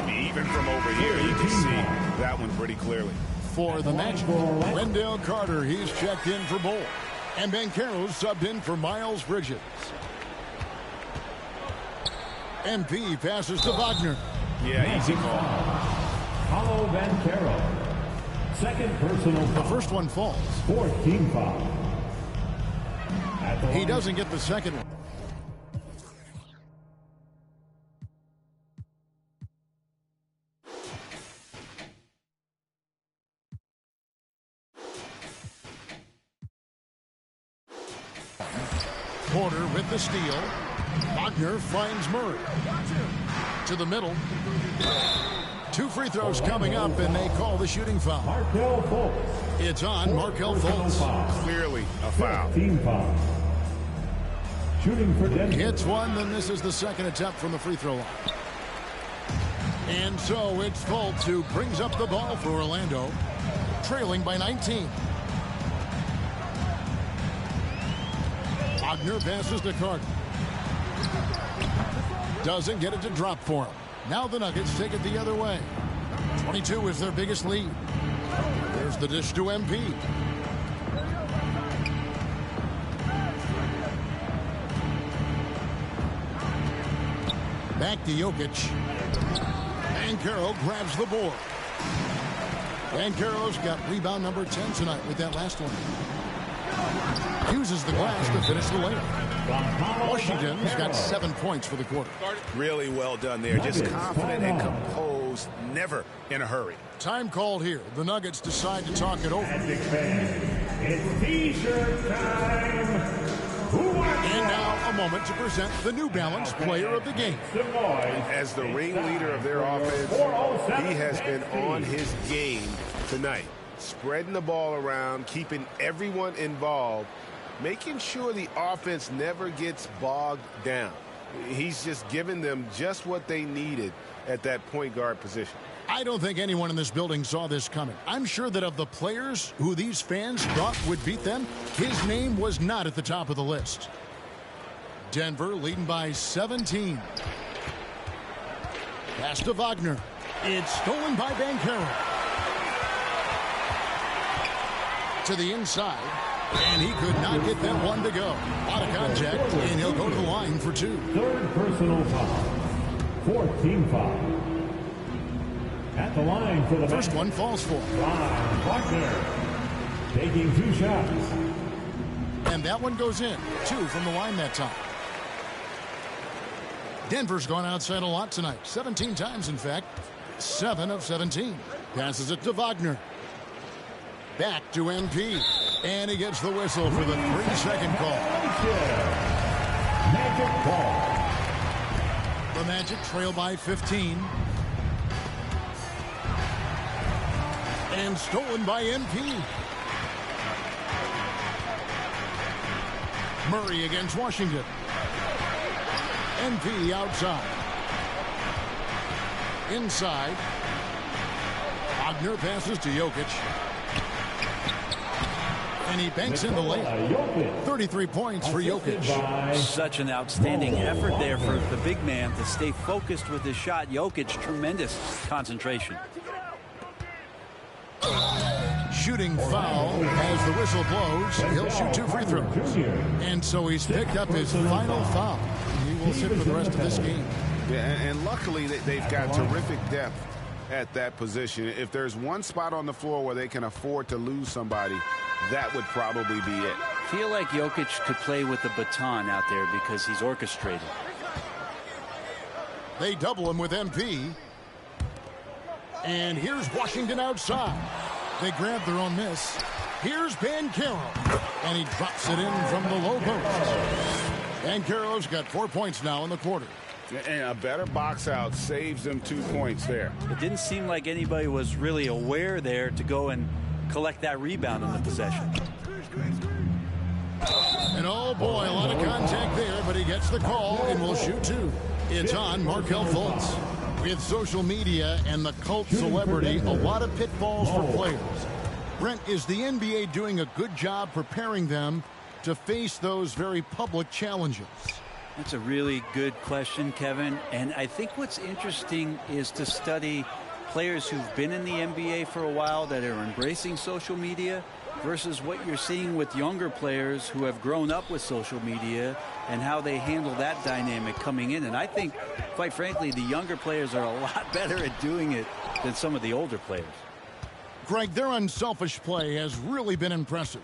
Even from over here, you can see that one pretty clearly. For the match, Wendell Carter, he's checked in for Bol. And Banchero's subbed in for Miles Bridges. MP passes to Wagner. Yeah, easy call. Koua Vang. Second personal foul. The first one falls. 4th team foul. He doesn't get the second one. Porter with the steal. Wagner finds Murray. To the middle. 2 free throws coming up, and they call the shooting foul. Markel Fultz. It's on Markel Fultz. Clearly a foul. Team foul. Shooting for Denver. Hits one, then this is the second attempt from the free throw line. And so it's Fultz who brings up the ball for Orlando, trailing by 19. Wagner passes to Carter. Doesn't get it to drop for him. Now the Nuggets take it the other way. 22 is their biggest lead. There's the dish to MP. Back to Jokic. Banchero grabs the board. Banchero's got rebound number 10 tonight with that last one. Uses the glass to finish the layup. Washington's got 7 points for the quarter. Really well done there. Just confident and composed. Never in a hurry. Time called here. The Nuggets decide to talk it over. It's T-shirt time. And now a moment to present the New Balance Player of the Game. As the ringleader of their offense, he has been on his game tonight. Spreading the ball around, keeping everyone involved, making sure the offense never gets bogged down. He's just giving them just what they needed at that point guard position. I don't think anyone in this building saw this coming. I'm sure that of the players who these fans thought would beat them, his name was not at the top of the list. Denver leading by 17. Pass to Wagner. It's stolen by Banchero. To the inside, and he could not get that one to go. Out of contact, and he'll go to the line for 2. Third personal foul. 4th team foul. At the line for the first one falls for him. Wagner taking 2 shots. And that one goes in. 2 from the line that time. Denver's gone outside a lot tonight. 17 times, in fact. 7 of 17. Passes it to Wagner. Back to MP. And he gets the whistle for the 3-second call. Magic ball. The Magic trail by 15. And stolen by MP. Murray against Washington. MP outside. Inside. Wagner passes to Jokic. And he banks in the layup. 33 points for Jokic. Such an outstanding effort there for the big man to stay focused with his shot. Jokic, tremendous concentration. Shooting foul as the whistle blows. He'll shoot 2 free throws. And so he's picked up his final foul. He will sit for the rest of this game. Yeah, and luckily they've got terrific depth at that position. If there's one spot on the floor where they can afford to lose somebody, that would probably be it. Feel like Jokic could play with the baton out there because he's orchestrated. They double him with MP. And here's Washington outside. They grab their own miss. Here's Banchero. And he drops it in from the low post. Banchero's got 4 points now in the quarter. And a better box out saves them 2 points there. It didn't seem like anybody was really aware there to go and collect that rebound on the possession. And oh boy, a lot of contact there, but he gets the call and will shoot 2. It's on Markel Fultz. With social media and the cult celebrity, a lot of pitfalls for players. Brent, is the NBA doing a good job preparing them to face those very public challenges? That's a really good question, Kevin. And I think what's interesting is to study players who've been in the NBA for a while that are embracing social media versus what you're seeing with younger players who have grown up with social media and how they handle that dynamic coming in. And I think, quite frankly, the younger players are a lot better at doing it than some of the older players. Greg, their unselfish play has really been impressive.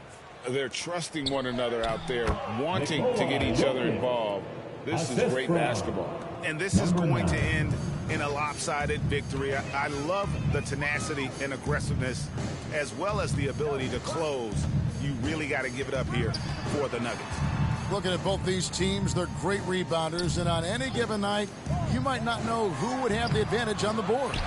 They're trusting one another out there, wanting to get each other involved. This is great basketball. And this is going to end in a lopsided victory. I love the tenacity and aggressiveness as well as the ability to close. You really got to give it up here for the Nuggets. Looking at both these teams, they're great rebounders, and on any given night, you might not know who would have the advantage on the board.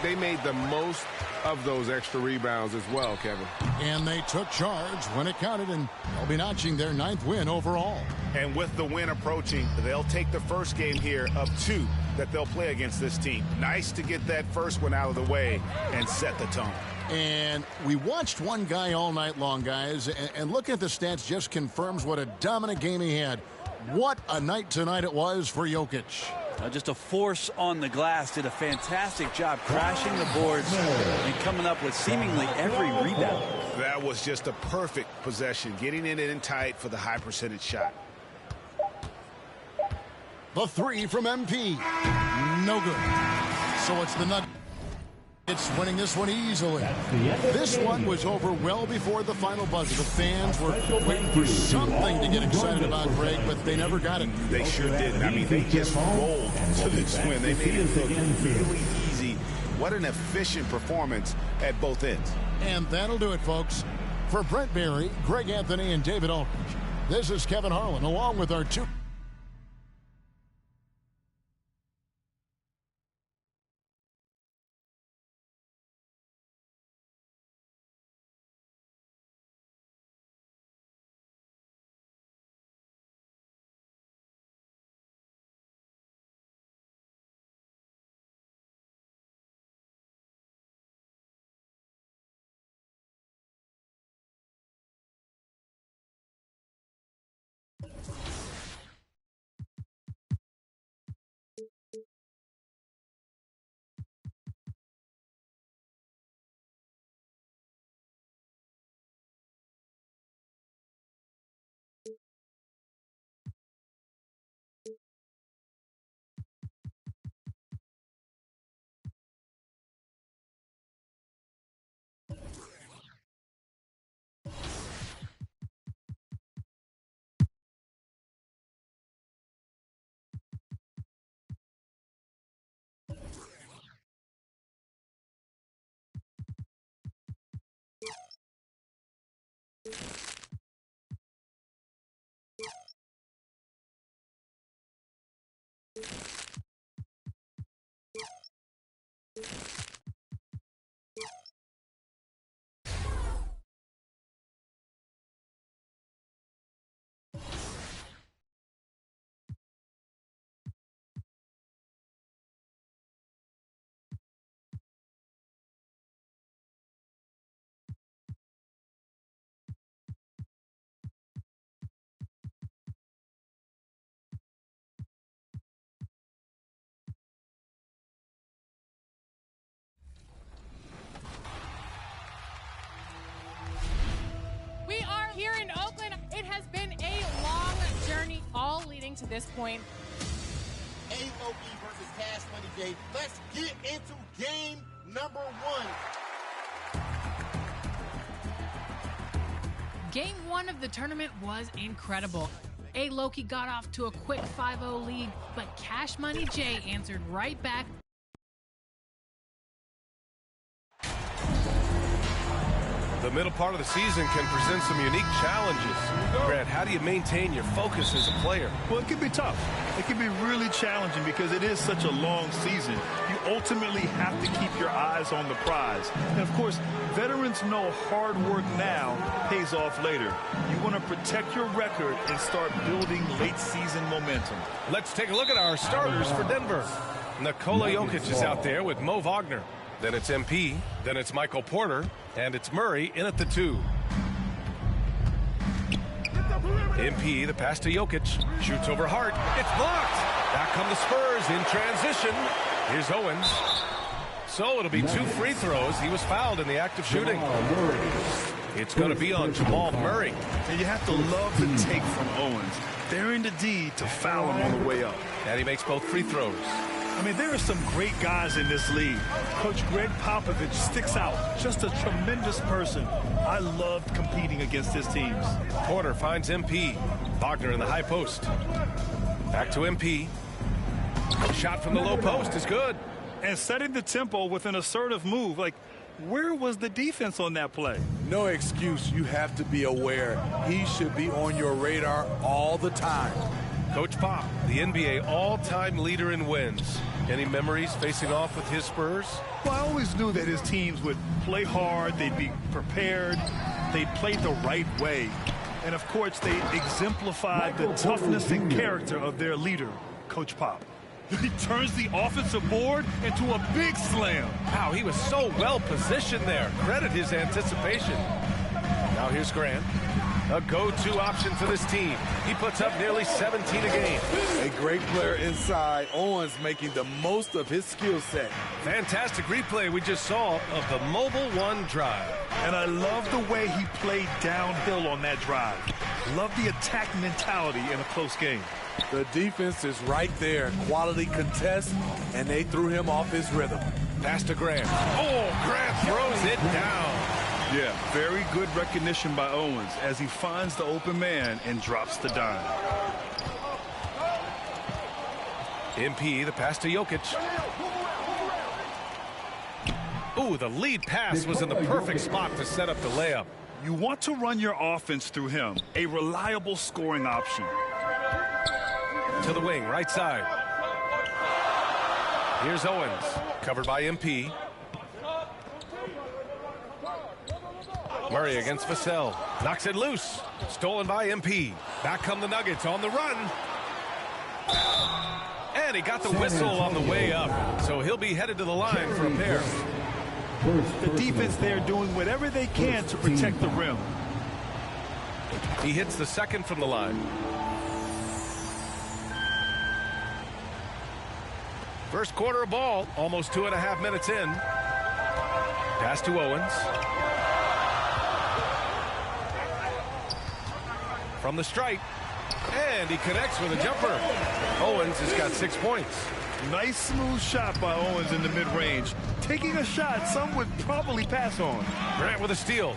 They made the most of those extra rebounds as well, Kevin. And they took charge when it counted, and they'll be notching their 9th win overall. And with the win approaching, they'll take the first game here of 2 that they'll play against this team. Nice to get that first one out of the way and set the tone. And we watched one guy all night long, guys, and looking at the stats just confirms what a dominant game he had. What a night tonight it was for Jokic. Just a force on the glass. Did a fantastic job crashing the boards and coming up with seemingly every rebound. That was just a perfect possession, getting it in tight for the high percentage shot. The 3 from MP. No good. So it's the Nuggets. It's winning this one easily. This one was over well before the final buzzer. The fans were waiting for something to get excited about, Greg, but they never got it. They sure didn't. I mean, they just rolled to this win. They made it look really easy. What an efficient performance at both ends. And that'll do it, folks. For Brent Barry, Greg Anthony, and David Aldridge, this is Kevin Harlan, along with our 2. We are here in Oakland. It has been a long journey, all leading to this point. A-Loki versus Cash Money J. Let's get into game number 1. Game 1 of the tournament was incredible. A-Loki got off to a quick 5-0 lead, but Cash Money J answered right back. The middle part of the season can present some unique challenges. Brad, how do you maintain your focus as a player? Well, it can be tough. It can be really challenging because it is such a long season. You ultimately have to keep your eyes on the prize. And, of course, veterans know hard work now pays off later. You want to protect your record and start building late-season momentum. Let's take a look at our starters for Denver. Nikola Jokic is out there with Mo Wagner. Then it's MP, then it's Michael Porter, and it's Murray in at the 2. MP, the pass to Jokic, shoots over Hart. It's blocked. Back come the Spurs in transition. Here's Owens. So it'll be 2 free throws. He was fouled in the act of shooting. It's going to be on Jamal Murray. And you have to love the take from Owens. They're in the D to foul him on the way up. And he makes both free throws. I mean, there are some great guys in this league. Coach Greg Popovich sticks out. Just a tremendous person. I loved competing against his teams. Porter finds MP. Wagner in the high post. Back to MP. Shot from the low post is good. And setting the tempo with an assertive move. Like, Where was the defense on that play? No excuse. You have to be aware. He should be on your radar all the time. Coach Pop, the NBA all-time leader in wins. Any memories facing off with his Spurs? Well, I always knew that his teams would play hard, they'd be prepared, they'd play the right way. And, of course, they exemplified the toughness and character of their leader, Coach Pop. He turns the offensive board into a big slam. Wow, he was so well positioned there. Credit his anticipation. Now here's Grant. A go-to option for this team. He puts up nearly 17 a game. A great player inside. Owens making the most of his skill set. Fantastic replay we just saw of the Mobile One drive. And I love the way he played downhill on that drive. Love the attack mentality in a close game. The defense is right there. Quality contest, and they threw him off his rhythm. Pass to Grant. Oh, Grant throws it down. Yeah, very good recognition by Owens as he finds the open man and drops the dime. MP, the pass to Jokic. Ooh, the lead pass was in the perfect spot to set up the layup. You want to run your offense through him, a reliable scoring option. To the wing, right side. Here's Owens, covered by MP. Murray against Vassell. Knocks it loose. Stolen by MP. Back come the Nuggets on the run. And he got the whistle on the way up. So he'll be headed to the line for a pair. The defense there doing whatever they can to protect the rim. He hits the second from the line. First quarter of ball, almost 2.5 minutes in. Pass to Owens. From the stripe, and he connects with a jumper. Owens has got 6 points. Nice smooth shot by Owens in the mid-range. Taking a shot some would probably pass on. Grant with a steal.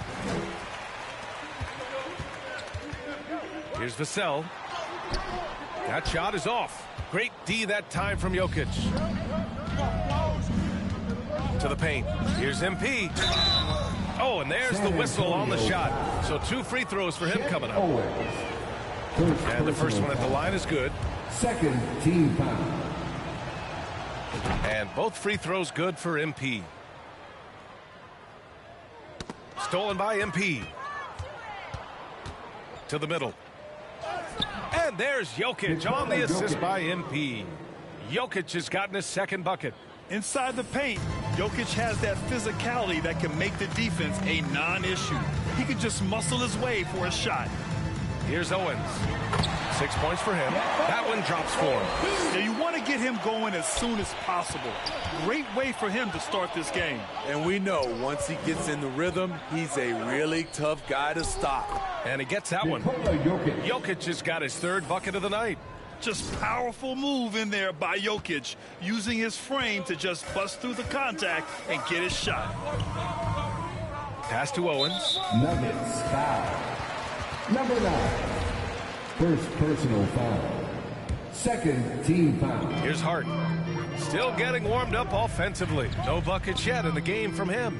Here's Vassell. That shot is off. Great D that time from Jokic. To the paint. Here's MP. Oh, and there's the whistle on the shot. So 2 free throws for him coming up. And the first one at the line is good. Second team foul. And both free throws good for MP. Stolen by MP. To the middle. And there's Jokic on the assist by MP. Jokic has gotten his second bucket. Inside the paint, Jokic has that physicality that can make the defense a non-issue. He can just muscle his way for a shot. Here's Owens. 6 points for him. That one drops for him. Now you want to get him going as soon as possible. Great way for him to start this game. And we know once he gets in the rhythm, he's a really tough guy to stop. And he gets that one. Jokic has got his third bucket of the night. Just powerful move in there by Jokic, using his frame to just bust through the contact and get his shot. Pass to Owens. Nuggets foul. Number 9. First personal foul. Second team foul. Here's Hart. Still getting warmed up offensively. No buckets yet in the game from him.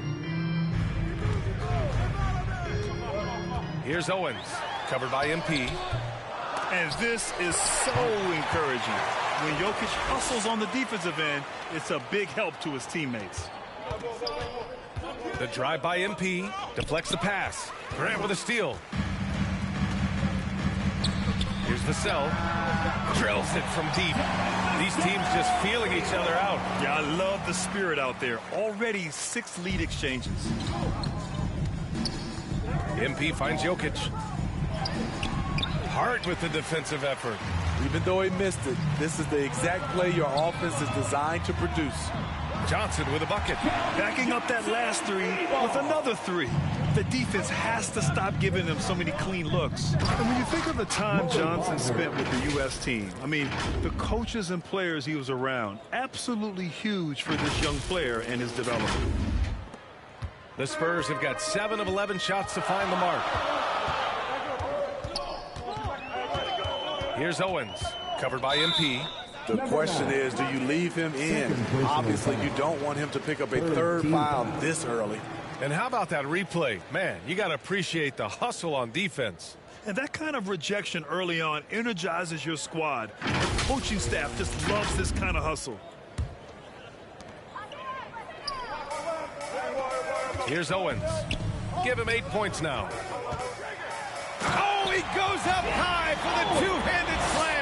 Here's Owens. Covered by MP. And this is so encouraging. When Jokic hustles on the defensive end, it's a big help to his teammates. The drive by MP. Deflects the pass. Grant with a steal. Here's Vassell. Drills it from deep. These teams just feeling each other out. Yeah, I love the spirit out there. Already 6 lead exchanges. MP finds Jokic. Hart with the defensive effort. Even though he missed it, this is the exact play your offense is designed to produce. Johnson with a bucket. Backing up that last 3 with another 3. The defense has to stop giving them so many clean looks. And when you think of the time Johnson spent with the U.S. team, I mean, the coaches and players he was around, absolutely huge for this young player and his development. The Spurs have got 7 of 11 shots to find the mark. Here's Owens, covered by MP. The question is, do you leave him in? Obviously, you don't want him to pick up a third foul this early. And how about that replay? Man, you got to appreciate the hustle on defense. And that kind of rejection early on energizes your squad. The coaching staff just loves this kind of hustle. Here's Owens. Give him 8 points now. Oh, he goes up high for the two-handed slam.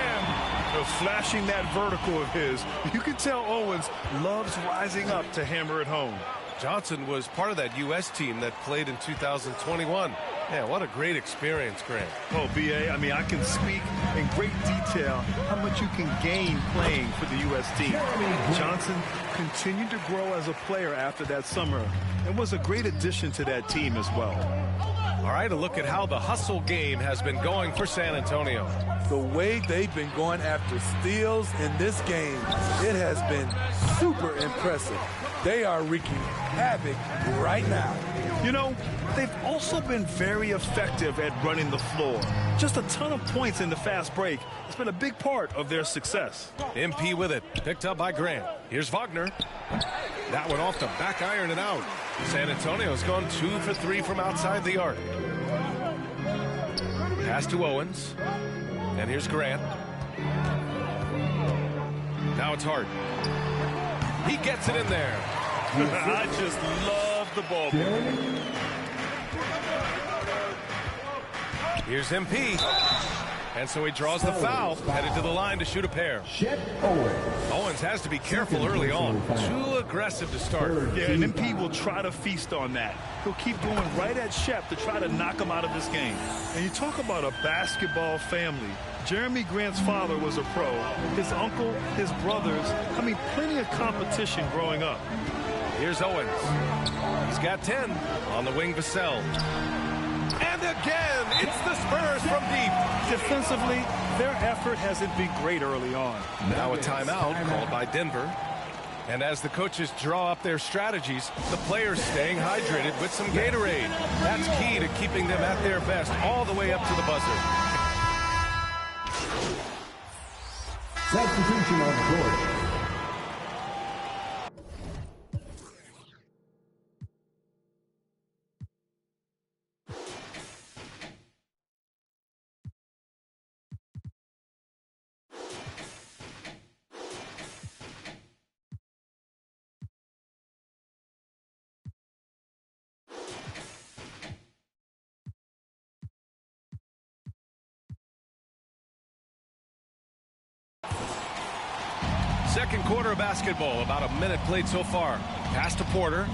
Flashing that vertical of his, you can tell Owens loves rising up to hammer it home. Johnson was part of that U.S. team that played in 2021. Yeah, what a great experience, Grant. Oh, B.A., I mean, I can speak in great detail how much you can gain playing for the U.S. team. Johnson continued to grow as a player after that summer and was a great addition to that team as well. All right, a look at how the hustle game has been going for San Antonio. The way they've been going after steals in this game, it has been super impressive. They are wreaking havoc right now. You know, they've also been very effective at running the floor. Just a ton of points in the fast break. It's been a big part of their success. MP with it, picked up by Grant. Here's Wagner. That one off the back iron and out. San Antonio's gone 2 for 3 from outside the arc. Pass to Owens. And here's Grant. Now it's Hart. He gets it in there. I just love the ball. Here's MP. And so he draws the foul, headed to the line to shoot a pair. Owens has to be careful early on. Too aggressive to start. Yeah, and MP will try to feast on that. He'll keep going right at Shep to try to knock him out of this game. And you talk about a basketball family. Jeremy Grant's father was a pro. His uncle, his brothers, I mean, plenty of competition growing up. Here's Owens. He's got 10 on the wing. Vassell. And again, it's the Spurs from deep. Defensively, their effort hasn't been great early on. Now a timeout called by Denver. And as the coaches draw up their strategies, the players staying hydrated with some Gatorade. That's key to keeping them at their best all the way up to the buzzer. Substitution on the court. Second quarter of basketball, about a minute played so far. Pass to Porter.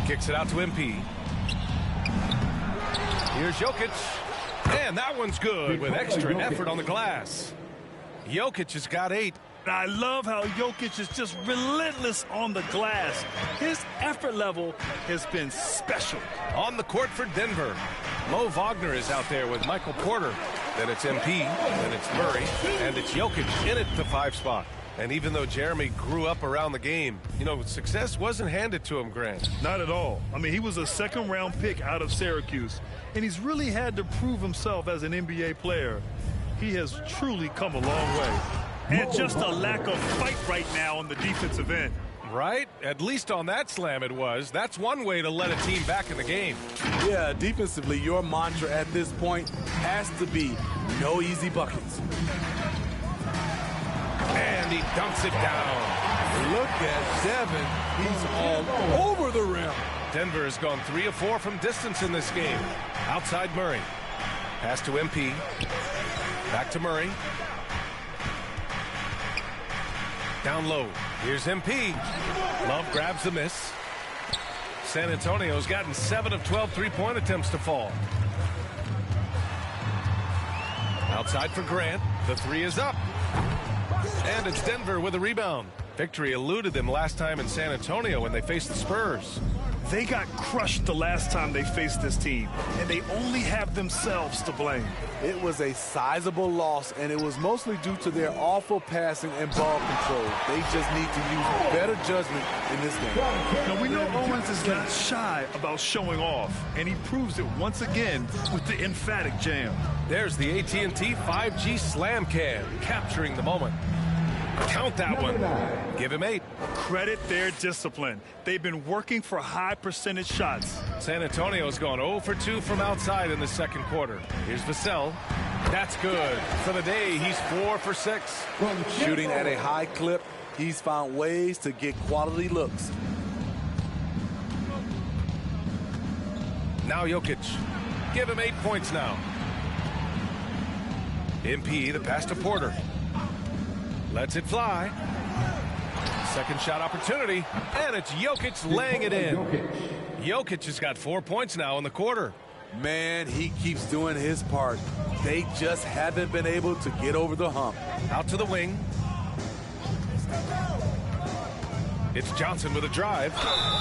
Kicks it out to MP. Here's Jokic. And that one's good with extra effort on the glass. Jokic has got 8. I love how Jokic is just relentless on the glass. His effort level has been special. On the court for Denver, Mo Wagner is out there with Michael Porter. Then it's MP, then it's Murray, and it's Jokic in at the 5 spot. And even though Jeremy grew up around the game, you know, success wasn't handed to him, Grant. Not at all. I mean, he was a second-round pick out of Syracuse, and he's really had to prove himself as an NBA player. He has truly come a long way. And just a lack of fight right now on the defensive end. Right? At least on that slam it was. That's one way to let a team back in the game. Yeah, defensively, your mantra at this point has to be no easy buckets. And he dunks it down. Look at Devin. He's all over the rim. Denver has gone 3 of 4 from distance in this game. Outside Murray. Pass to MP. Back to Murray. Down low. Here's MP. Love grabs the miss. San Antonio's gotten 7 of 12 three-point attempts to fall. Outside for Grant. The 3 is up. And it's Denver with a rebound. Victory eluded them last time in San Antonio when they faced the Spurs. They got crushed the last time they faced this team, and they only have themselves to blame. It was a sizable loss, and it was mostly due to their awful passing and ball control. They just need to use better judgment in this game. Now, we know Owens is not shy about showing off, and he proves it once again with the emphatic jam. There's the AT&T 5G Slam Cam, capturing the moment. Count that one. Give him 8. Credit their discipline. They've been working for high percentage shots. San Antonio's gone 0 for 2 from outside in the second quarter. Here's Vassell. That's good. For the day, he's 4 for 6. Shooting at a high clip, he's found ways to get quality looks. Now Jokic. Give him 8 points now. MP, the pass to Porter. Lets it fly. Second shot opportunity, and it's Jokic laying it in. Jokic has got 4 points now in the quarter. Man, he keeps doing his part. They just haven't been able to get over the hump. Out to the wing. It's Johnson with a drive,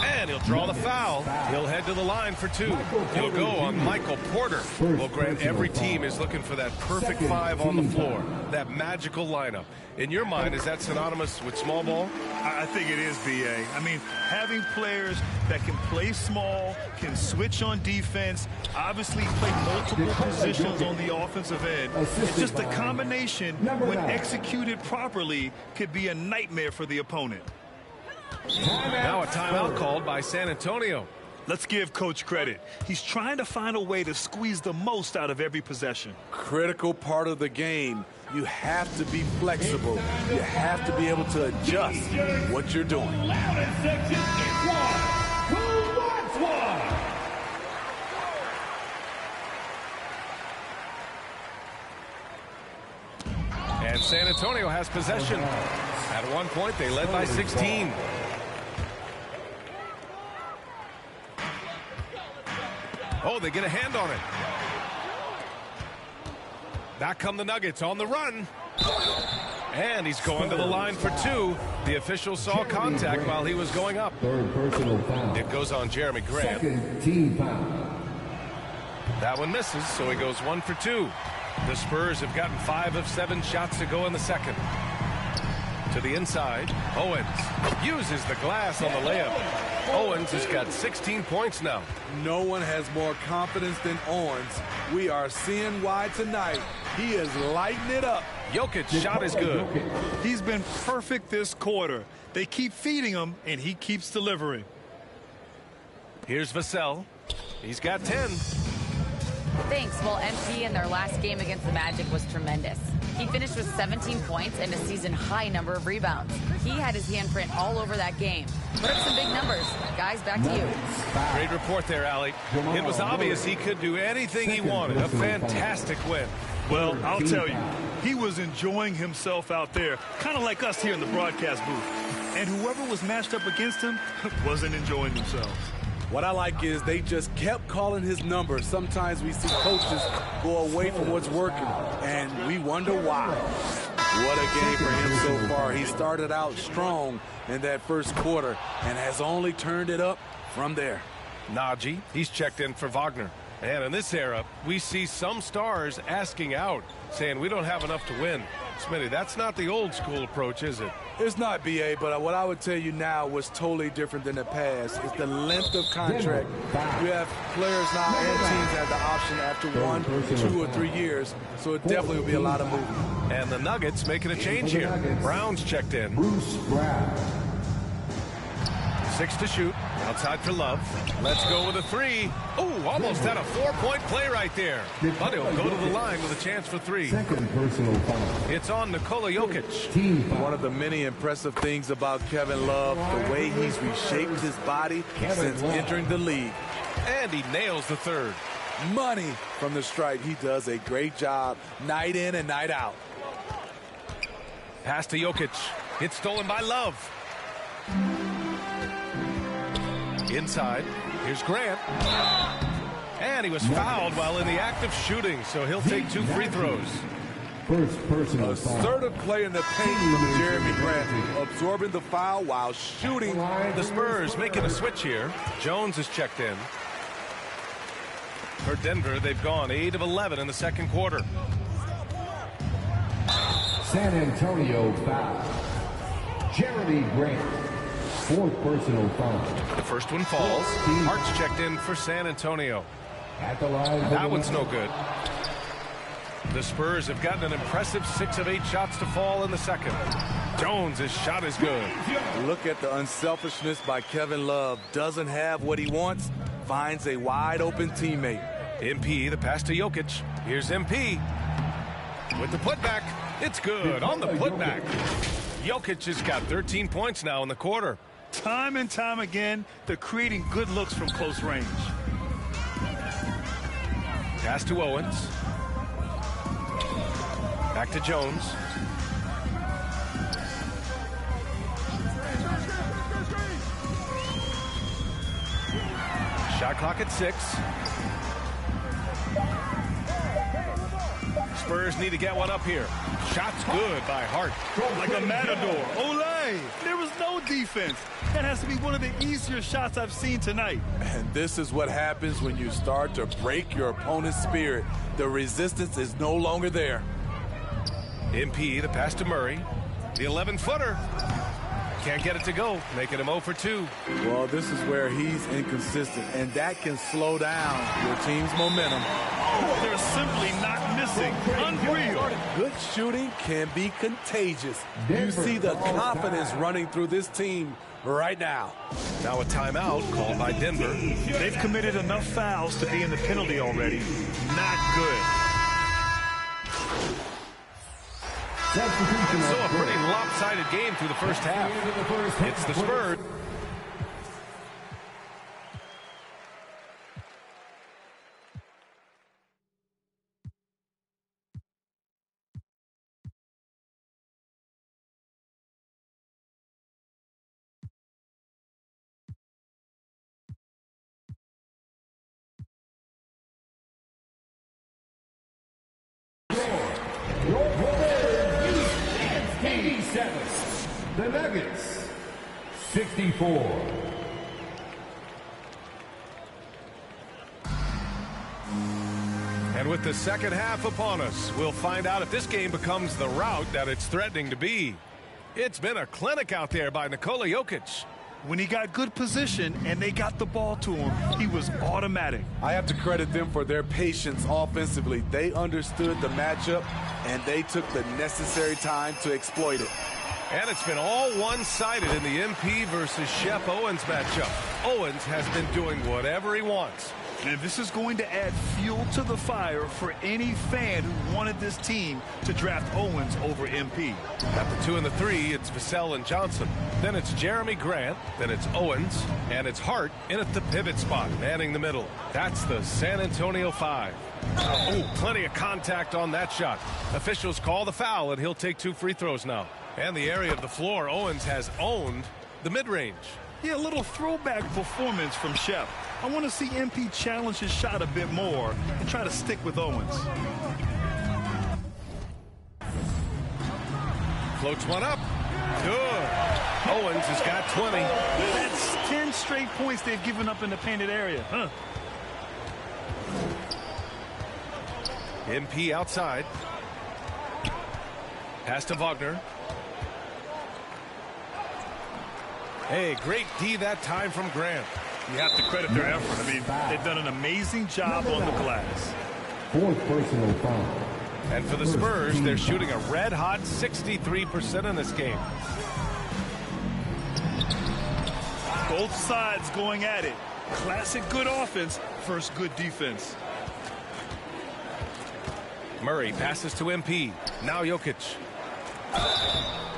and he'll draw the foul. He'll head to the line for 2. He'll go on Michael Porter. Well, Grant, every team is looking for that perfect 5 on the floor, that magical lineup. In your mind, is that synonymous with small ball? I think it is, B.A. I mean, having players that can play small, can switch on defense, obviously play multiple positions on the offensive end. It's just a combination, when executed properly, could be a nightmare for the opponent. Now a timeout called by San Antonio. Let's give Coach credit. He's trying to find a way to squeeze the most out of every possession. Critical part of the game. You have to be flexible. You have to be able to adjust what you're doing. And San Antonio has possession. At one point, they led by 16. Oh, they get a hand on it. Back come the Nuggets on the run. And he's going to the line for 2. The official saw contact while he was going up. Third personal foul. It goes on Jeremy Grant. Second team foul. That one misses, so he goes 1 for 2. The Spurs have gotten 5 of 7 shots to go in the second. To the inside, Owens uses the glass on the layup. Owens has got 16 points now. No one has more confidence than Owens. We are seeing why tonight. He is lighting it up. Jokic's shot is good. He's been perfect this quarter. They keep feeding him, and he keeps delivering. Here's Vassell. He's got 10. Thanks. Well, MP in their last game against the Magic was tremendous. He finished with 17 points and a season-high number of rebounds. He had his handprint all over that game. Put up some big numbers. Guys, back to you. Great report there, Allie. It was obvious he could do anything he wanted. A fantastic win. Well, I'll tell you, he was enjoying himself out there, kind of like us here in the broadcast booth. And whoever was matched up against him wasn't enjoying themselves. What I like is they just kept calling his number. Sometimes we see coaches go away from what's working, and we wonder why. What a game for him so far. He started out strong in that first quarter and has only turned it up from there. Najee, he's checked in for Wagner. And in this era, we see some stars asking out, saying we don't have enough to win. Smitty, that's not the old school approach, is it? It's not, B.A., but what I would tell you now was totally different than the past. It's the length of contract. You have players now and teams have the option after 1, 2, or 3 years, so it definitely will be a lot of movement. And the Nuggets making a change here. Brown's checked in. Bruce Brown. 6 to shoot. Outside for Love. Let's go with a 3. Oh, almost had a 4-point play right there. But he'll go to the line with a chance for 3. Second personal foul. It's on Nikola Jokic. Team foul. One of the many impressive things about Kevin Love, the way he's reshaped his body since entering the league. And he nails the 3rd. Money from the stripe. He does a great job night in and night out. Pass to Jokic. It's stolen by Love. Inside, here's Grant. And he was fouled while in the act of shooting, so he'll take 2 free throws. First personal foul. Assertive play in the paint from Jeremy Grant, absorbing the foul while shooting. The Spurs making a switch here. Jones is checked in. For Denver, they've gone 8 of 11 in the second quarter. San Antonio foul. Jeremy Grant. Fourth personal foul. The first one falls. Hart's checked in for San Antonio. At the line. That one's no good. The Spurs have gotten an impressive 6 of 8 shots to fall in the second. Jones' shot is good. Look at the unselfishness by Kevin Love. Doesn't have what he wants, finds a wide open teammate. MP, the pass to Jokic. Here's MP. With the putback. It's good on the putback. Jokic has got 13 points now in the quarter. Time and time again, they're creating good looks from close range. Pass to Owens. Back to Jones. Shot clock at 6. Spurs need to get one up here. Shot's good by Hart. Like a matador. Olay! There was no defense. That has to be one of the easier shots I've seen tonight. And this is what happens when you start to break your opponent's spirit. The resistance is no longer there. MP, the pass to Murray. The 11-footer. Can't get it to go, making him 0 for 2. Well, this is where he's inconsistent, and that can slow down your team's momentum. They're simply not missing. Unreal. Good shooting can be contagious. You see the confidence running through this team right now. Now a timeout called by Denver. They've committed enough fouls to be in the penalty already. Not good. And so a pretty lopsided game through the first half. It's the Spurs. The Nuggets, 64. And with the second half upon us, we'll find out if this game becomes the rout that it's threatening to be. It's been a clinic out there by Nikola Jokic. When he got good position and they got the ball to him, he was automatic. I have to credit them for their patience offensively. They understood the matchup, and they took the necessary time to exploit it. And it's been all one-sided in the MP versus Shep Owens matchup. Owens has been doing whatever he wants. And this is going to add fuel to the fire for any fan who wanted this team to draft Owens over MP. At the 2 and the 3, it's Vassell and Johnson. Then it's Jeremy Grant. Then it's Owens. And it's Hart in at the pivot spot, manning the middle. That's the San Antonio 5. Oh, plenty of contact on that shot. Officials call the foul, and he'll take 2 free throws now. And the area of the floor, Owens has owned the mid-range. Yeah, a little throwback performance from Shep. I want to see MP challenge his shot a bit more and try to stick with Owens. Floats one up. Good. Owens has got 20. That's 10 straight points they've given up in the painted area. Huh? MP outside. Pass to Wagner. Hey, great D that time from Grant. You have to credit their effort. I mean, they've done an amazing job on the glass. Fourth personal foul. And for the Spurs, they're shooting a red-hot 63% in this game. Both sides going at it. Classic good offense, first good defense. Murray passes to MP. Now Jokic.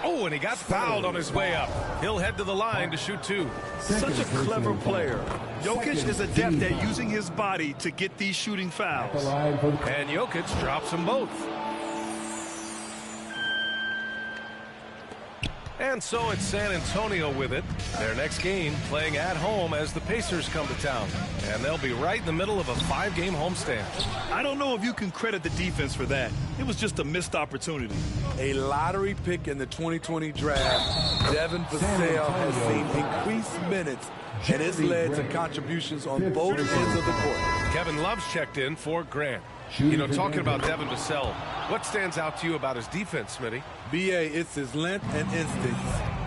Oh, and he got fouled on his way up. He'll head to the line to shoot 2. Such a clever player. Jokic is adept at using his body to get these shooting fouls. And Jokic drops them both. And so it's San Antonio with it. Their next game playing at home as the Pacers come to town. And they'll be right in the middle of a 5-game homestand. I don't know if you can credit the defense for that. It was just a missed opportunity. A lottery pick in the 2020 draft, Devin Vassell has seen increased minutes, and it's led to contributions on both ends of the court. Kevin Love's checked in for Grant. You know, talking about Devin Vassell, what stands out to you about his defense, Smitty? B.A., it's his length and instincts.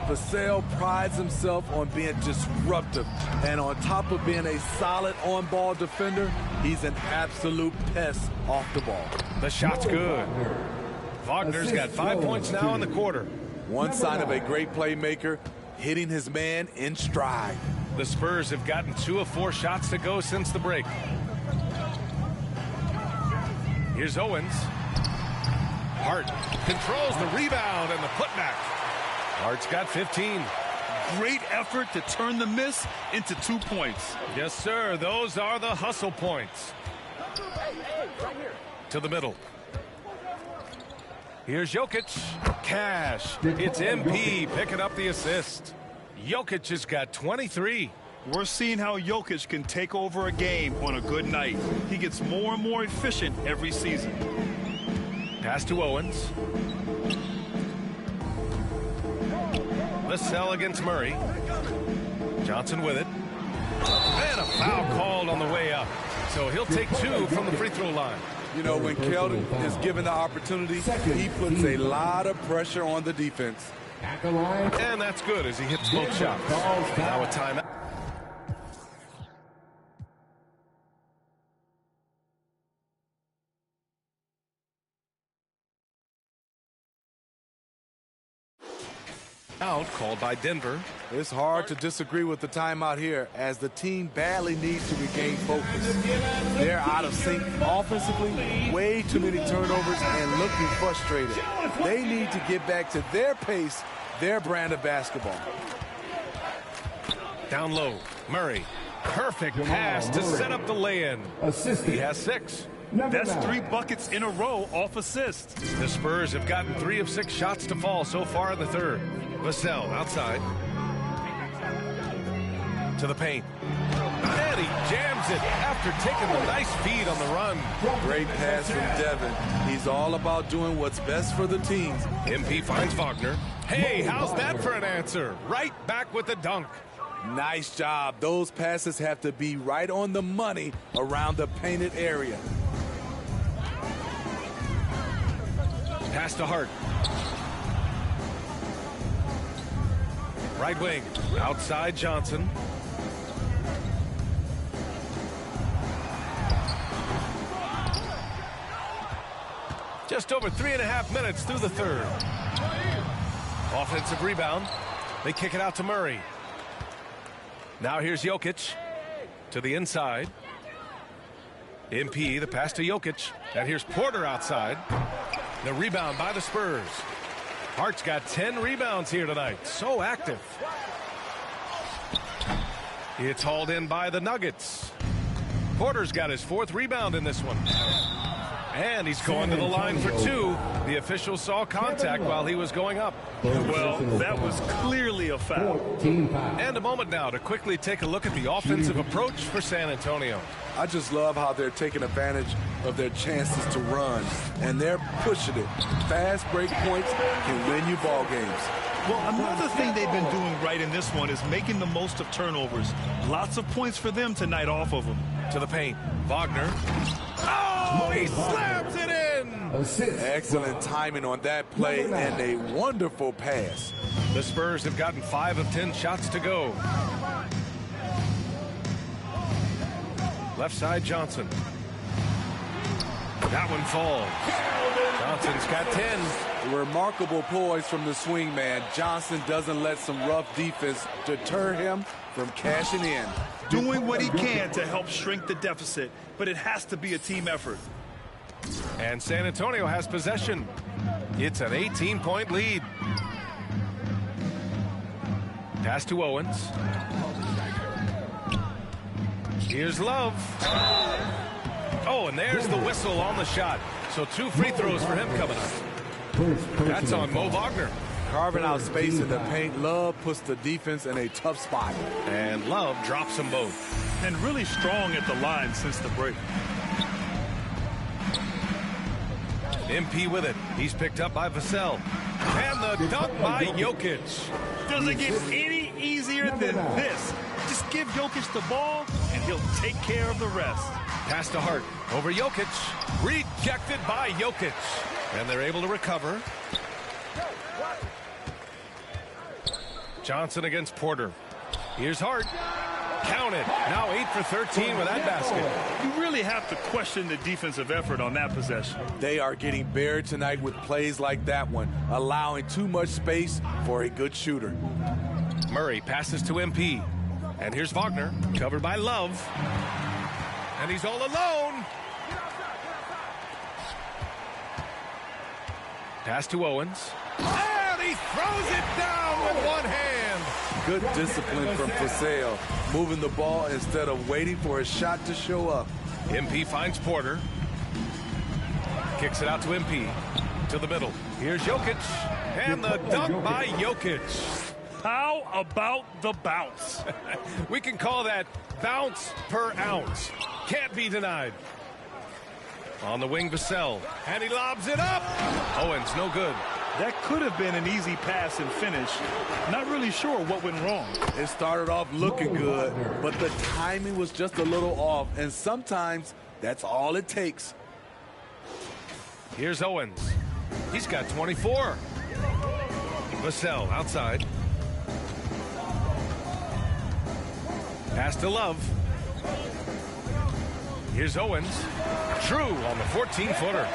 Vassell prides himself on being disruptive, and on top of being a solid on-ball defender, he's an absolute pest off the ball. The shot's good. Wagner's got 5 points now in the quarter. One sign of a great playmaker, hitting his man in stride. The Spurs have gotten 2 of 4 shots to go since the break. Here's Owens. Hart controls the rebound and the putback. Hart's got 15. Great effort to turn the miss into 2 points. Yes, sir. Those are the hustle points. To the middle. Here's Jokic. Cash. It's MP picking up the assist. Jokic has got 23. We're seeing how Jokic can take over a game on a good night. He gets more and more efficient every season. Pass to Owens. Vassell against Murray. Johnson with it. And a foul called on the way up. So he'll take 2 from the free throw line. You know, when Keldon is given the opportunity, he puts a lot of pressure on the defense. And that's good as he hits both shots. Now a timeout. Out called by Denver. It's hard to disagree with the timeout here as the team badly needs to regain focus. They're out of sync offensively, way too many turnovers, and looking frustrated. They need to get back to their pace, their brand of basketball. Down low, Murray. Perfect pass to set up the lay-in. He has 6. That's 3 buckets in a row off assist. The Spurs have gotten 3 of 6 shots to fall so far in the third. Vassell outside. To the paint. And he jams it after taking the nice feed on the run. Great pass from Devin. He's all about doing what's best for the team. MP finds Wagner. Hey, how's that for an answer? Right back with the dunk. Nice job. Those passes have to be right on the money around the painted area. Pass to Hart. Right wing, outside Johnson. Just over 3.5 minutes through the third. Offensive rebound. They kick it out to Murray. Now here's Jokic to the inside. MP, the pass to Jokic. And here's Porter outside. The rebound by the Spurs. Hart's got 10 rebounds here tonight. So active. It's hauled in by the Nuggets. Porter's got his 4th rebound in this one. And he's going to the line for 2. The official saw contact while he was going up. Well, that was clearly a foul. And a moment now to quickly take a look at the offensive approach for San Antonio. I just love how they're taking advantage of their chances to run, and they're pushing it. Fast break points can win you ball games. Well, another thing they've been doing right in this one is making the most of turnovers. Lots of points for them tonight off of them. To the paint, Wagner. Oh, he slams it in! Excellent timing on that play and a wonderful pass. The Spurs have gotten 5 of 10 shots to go. Left side, Johnson. That one falls. Johnson's got 10. Remarkable poise from the swing man. Johnson doesn't let some rough defense deter him from cashing in. Doing what he can to help shrink the deficit, but it has to be a team effort. And San Antonio has possession. It's an 18-point lead. Pass to Owens. Here's Love. Oh, and there's the whistle on the shot. So 2 free throws for him coming up. That's on Mo Wagner. Carving out space in the paint. Love puts the defense in a tough spot. And Love drops them both. And really strong at the line since the break. MP with it. He's picked up by Vassell. And the dunk by Jokic. Doesn't get any easier than this. Just give Jokic the ball, and he'll take care of the rest. Pass to Hart. Over Jokic. Rejected by Jokic. And they're able to recover. Johnson against Porter. Here's Hart. Count it. Now 8 for 13 with that basket. You really have to question the defensive effort on that possession. They are getting buried tonight with plays like that one, allowing too much space for a good shooter. Murray passes to MP. And here's Wagner, covered by Love. And he's all alone. Pass to Owens. And he throws it down with one hand. Good discipline from Vassell, moving the ball instead of waiting for a shot to show up. MP finds Porter. Kicks it out to MP. To the middle. Here's Jokic. And the dunk by Jokic. How about the bounce? We can call that bounce per ounce. Can't be denied. On the wing, Vassell. And he lobs it up. Owens, no good. That could have been an easy pass and finish. Not really sure what went wrong. It started off looking good, but the timing was just a little off, and sometimes that's all it takes. Here's Owens. He's got 24. Vassell outside. Pass to Love. Here's Owens. True on the 14-footer.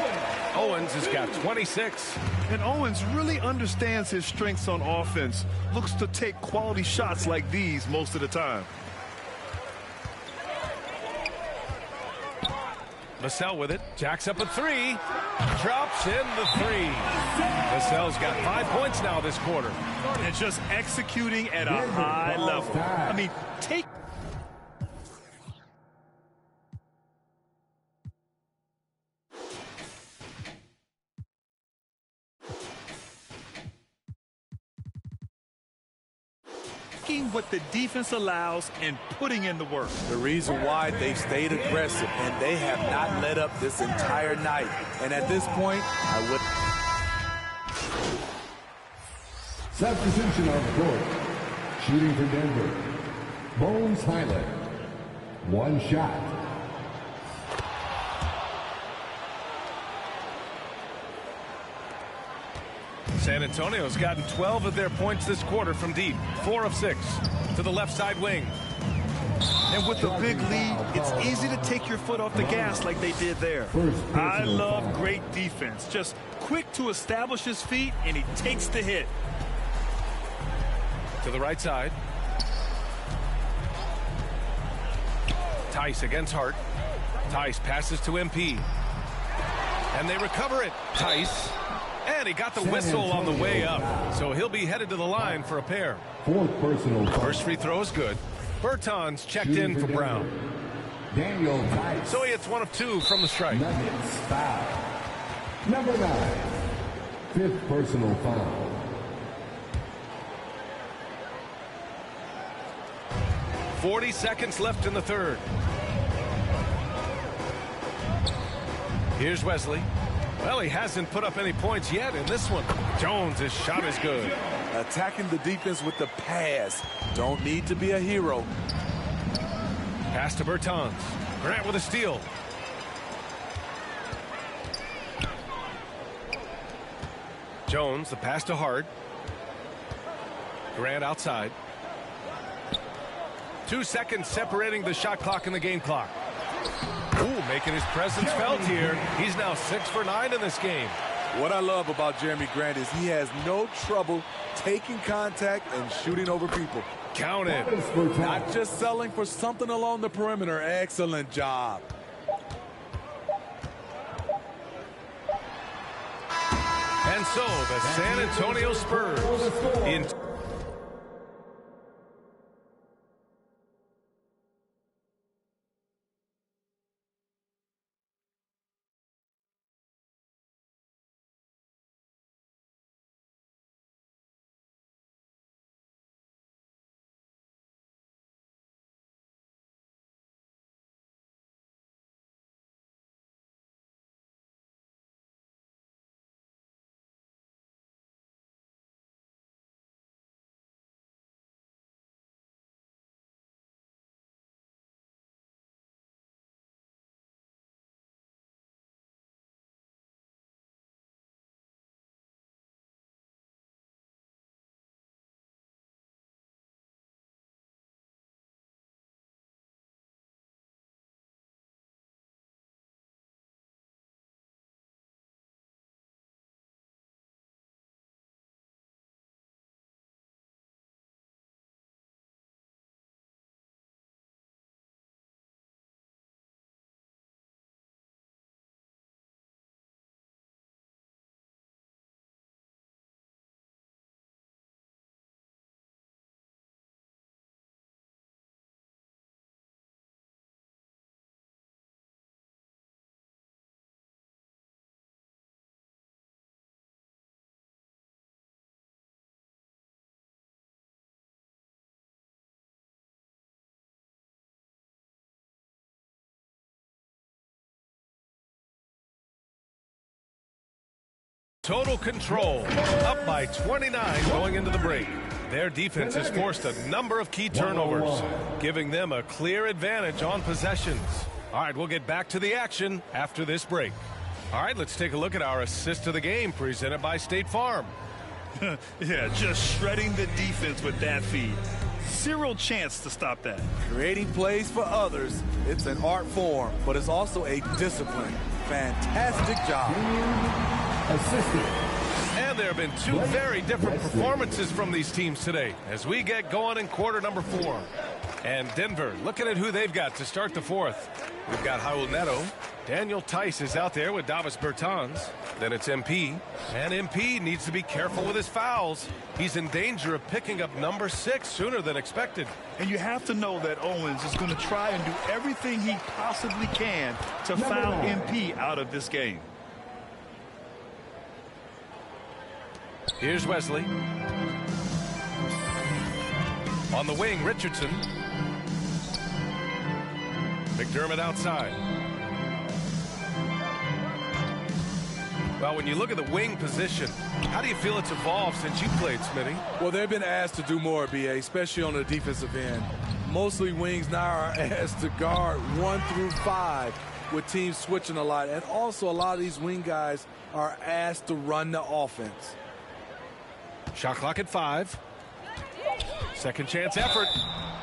Owens has got 26. And Owens really understands his strengths on offense. Looks to take quality shots like these most of the time. Vassell with it. Jacks up a three. Drops in the three. Vassell's got 5 points now this quarter. And just executing at a high level. I mean, take... what the defense allows and putting in the work. The reason why they've stayed aggressive and they have not let up this entire night. And at this point, I would... Substitution on the court. Shooting for Denver. Bones Highland. One shot. San Antonio's gotten 12 of their points this quarter from deep. 4 of 6 to the left side wing. And with a big lead, it's easy to take your foot off the gas like they did there. I love great defense. Just quick to establish his feet, and he takes the hit. To the right side. Tice against Hart. Tice passes to MP. And they recover it. Tice. And he got the whistle on the way up. So he'll be headed to the line for a pair. Fourth personal foul. First free throw is good. Bertans checked in for Brown. Daniel Tice. So he hits 1 of 2 from the strike. Nuggets foul. Number 9. Fifth personal foul. .40 seconds left in the third. Here's Wesley. Well, he hasn't put up any points yet in this one. Jones, his shot is good. Attacking the defense with the pass. Don't need to be a hero. Pass to Bertans. Grant with a steal. Jones, the pass to Hart. Grant outside. 2 seconds separating the shot clock and the game clock. Ooh, making his presence felt here. He's now 6 for 9 in this game. What I love about Jeremy Grant is he has no trouble taking contact and shooting over people. Count it. Not just selling for something along the perimeter. Excellent job. And so the San Antonio Spurs in Total control, up by 29 going into the break. Their defense has forced a number of key turnovers, giving them a clear advantage on possessions. All right, we'll get back to the action after this break. All right, let's take a look at our assist of the game presented by State Farm. Yeah, just shredding the defense with that feed. Zero chance to stop that. Creating plays for others, it's an art form, but it's also a discipline. Fantastic job. And there have been two very different performances from these teams today as we get going in quarter number 4. And Denver, looking at who they've got to start the fourth. We've got Raul Neto. Daniel Tice is out there with Davis Bertans. Then it's MP. And MP needs to be careful with his fouls. He's in danger of picking up number 6 sooner than expected. And you have to know that Owens is going to try and do everything he possibly can to foul MP out of this game. Here's Wesley. On the wing, Richardson. McDermott outside. Well, when you look at the wing position, how do you feel it's evolved since you played, Smitty? Well, they've been asked to do more, BA, especially on the defensive end. Mostly wings now are asked to guard 1 through 5 with teams switching a lot. And also a lot of these wing guys are asked to run the offense. Shot clock at 5. Second chance effort.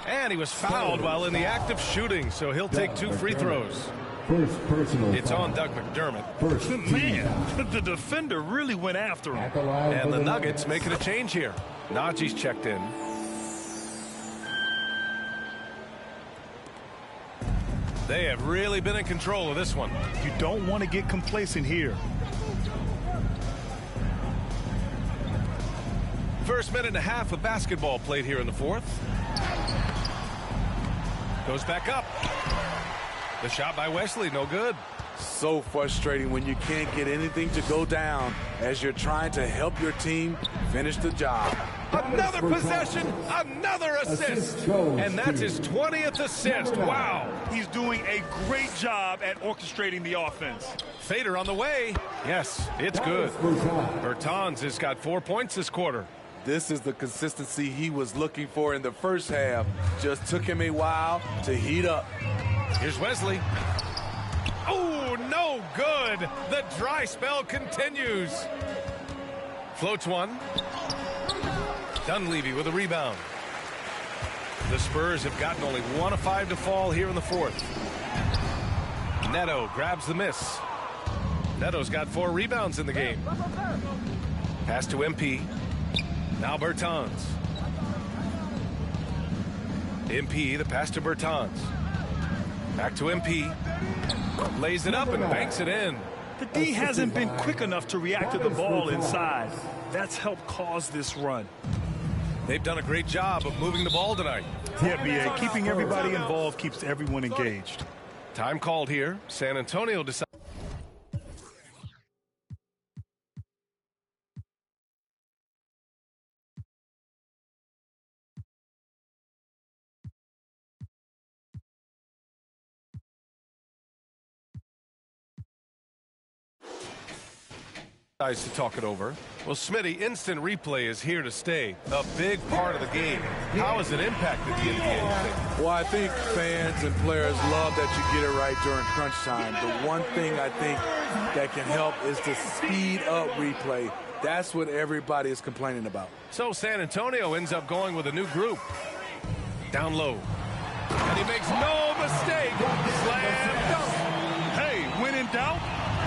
And he was fouled while in the act of shooting, so he'll take 2 free throws. First personal It's foul. on Doug McDermott. Man, the defender really went after him. And the Nuggets making a change here. Najee's checked in. They have really been in control of this one. You don't want to get complacent here. First minute and a half of basketball played here in the fourth. Goes back up. The shot by Wesley, no good. So frustrating when you can't get anything to go down as you're trying to help your team finish the job. Another possession, another assist. And that's his 20th assist. Wow. He's doing a great job at orchestrating the offense. Fader on the way. Yes, it's good. Bertans has got 4 points this quarter. This is the consistency he was looking for in the first half. Just took him a while to heat up. Here's Wesley. Oh, no good. The dry spell continues. Floats one. Dunleavy with a rebound. The Spurs have gotten only 1 of 5 to fall here in the fourth. Neto grabs the miss. Neto's got 4 rebounds in the game. Pass to MP. Now Bertans. MP, the pass to Bertans. Back to MP. Lays it up and banks it in. The D hasn't been quick enough to react to the ball inside. That's helped cause this run. They've done a great job of moving the ball tonight. Yeah, BA, keeping everybody involved keeps everyone engaged. Time called here. San Antonio decides. To talk it over. Well, Smitty, instant replay is here to stay. A big part of the game. How has it impacted the NBA? Well, I think fans and players love that you get it right during crunch time. The one thing I think that can help is to speed up replay. That's what everybody is complaining about. So San Antonio ends up going with a new group. Down low. And he makes no mistake. Slam dunk. Hey, when in doubt,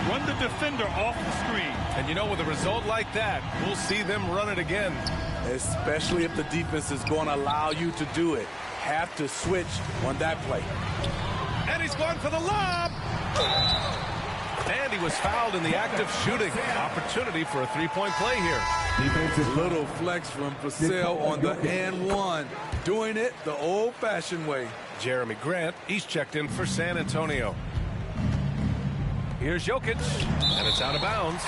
run the defender off the screen. And you know, with a result like that, we'll see them run it again. Especially if the defense is going to allow you to do it. Have to switch on that play. And he's going for the lob. And he was fouled in the act of shooting. Opportunity for a three-point play here. Little flex from Vassell on the and one. Doing it the old-fashioned way. Jeremy Grant, he's checked in for San Antonio. Here's Jokic, and it's out of bounds.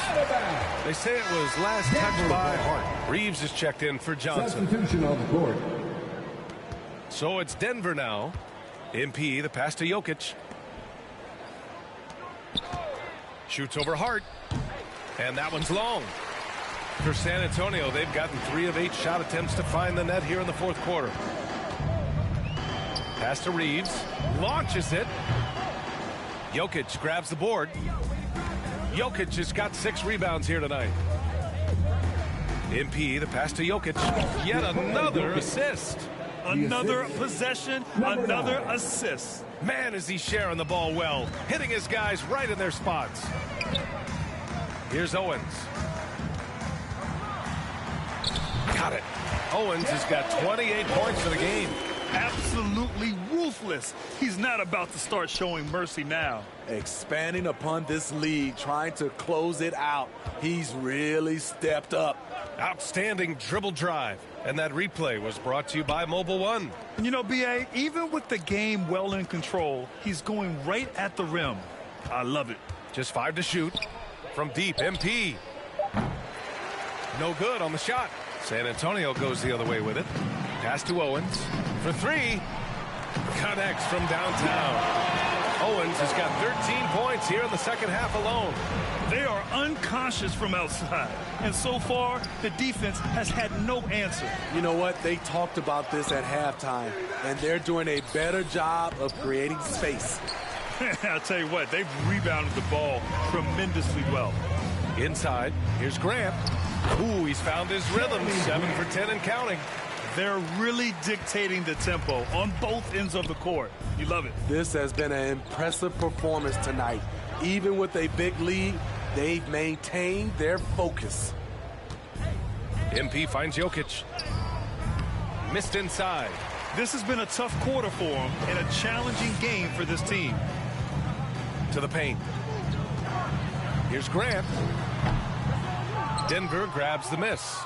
They say it was last touched by Hart. Reeves is checked in for Johnson. Substitution on the court. So it's Denver now. MP, the pass to Jokic. Shoots over Hart. And that one's long. For San Antonio, they've gotten 3 of 8 shot attempts to find the net here in the fourth quarter. Pass to Reeves. Launches it. Jokic grabs the board. Jokic has got 6 rebounds here tonight. MP, the pass to Jokic. Yet another assist. Another possession, another assist. Man, is he sharing the ball well. Hitting his guys right in their spots. Here's Owens. Got it. Owens has got 28 points for the game. Absolutely ruthless. He's not about to start showing mercy now. Expanding upon this lead, trying to close it out. He's really stepped up. Outstanding dribble drive. And that replay was brought to you by Mobile One. And you know, B.A., even with the game well in control, he's going right at the rim. I love it. Just 5 to shoot. From deep, MP. No good on the shot. San Antonio goes the other way with it. Pass to Owens. For 3. Connects from downtown. Owens has got 13 points here in the second half alone. They are unconscious from outside. And so far, the defense has had no answer. You know what? They talked about this at halftime, and they're doing a better job of creating space. I'll tell you what, they've rebounded the ball tremendously well. Inside, here's Grant. Ooh, he's found his rhythm. 7 for 10 and counting. They're really dictating the tempo on both ends of the court. You love it. This has been an impressive performance tonight. Even with a big lead, they've maintained their focus. MP finds Jokic. Missed inside. This has been a tough quarter for him and a challenging game for this team. To the paint. Here's Grant. Denver grabs the miss.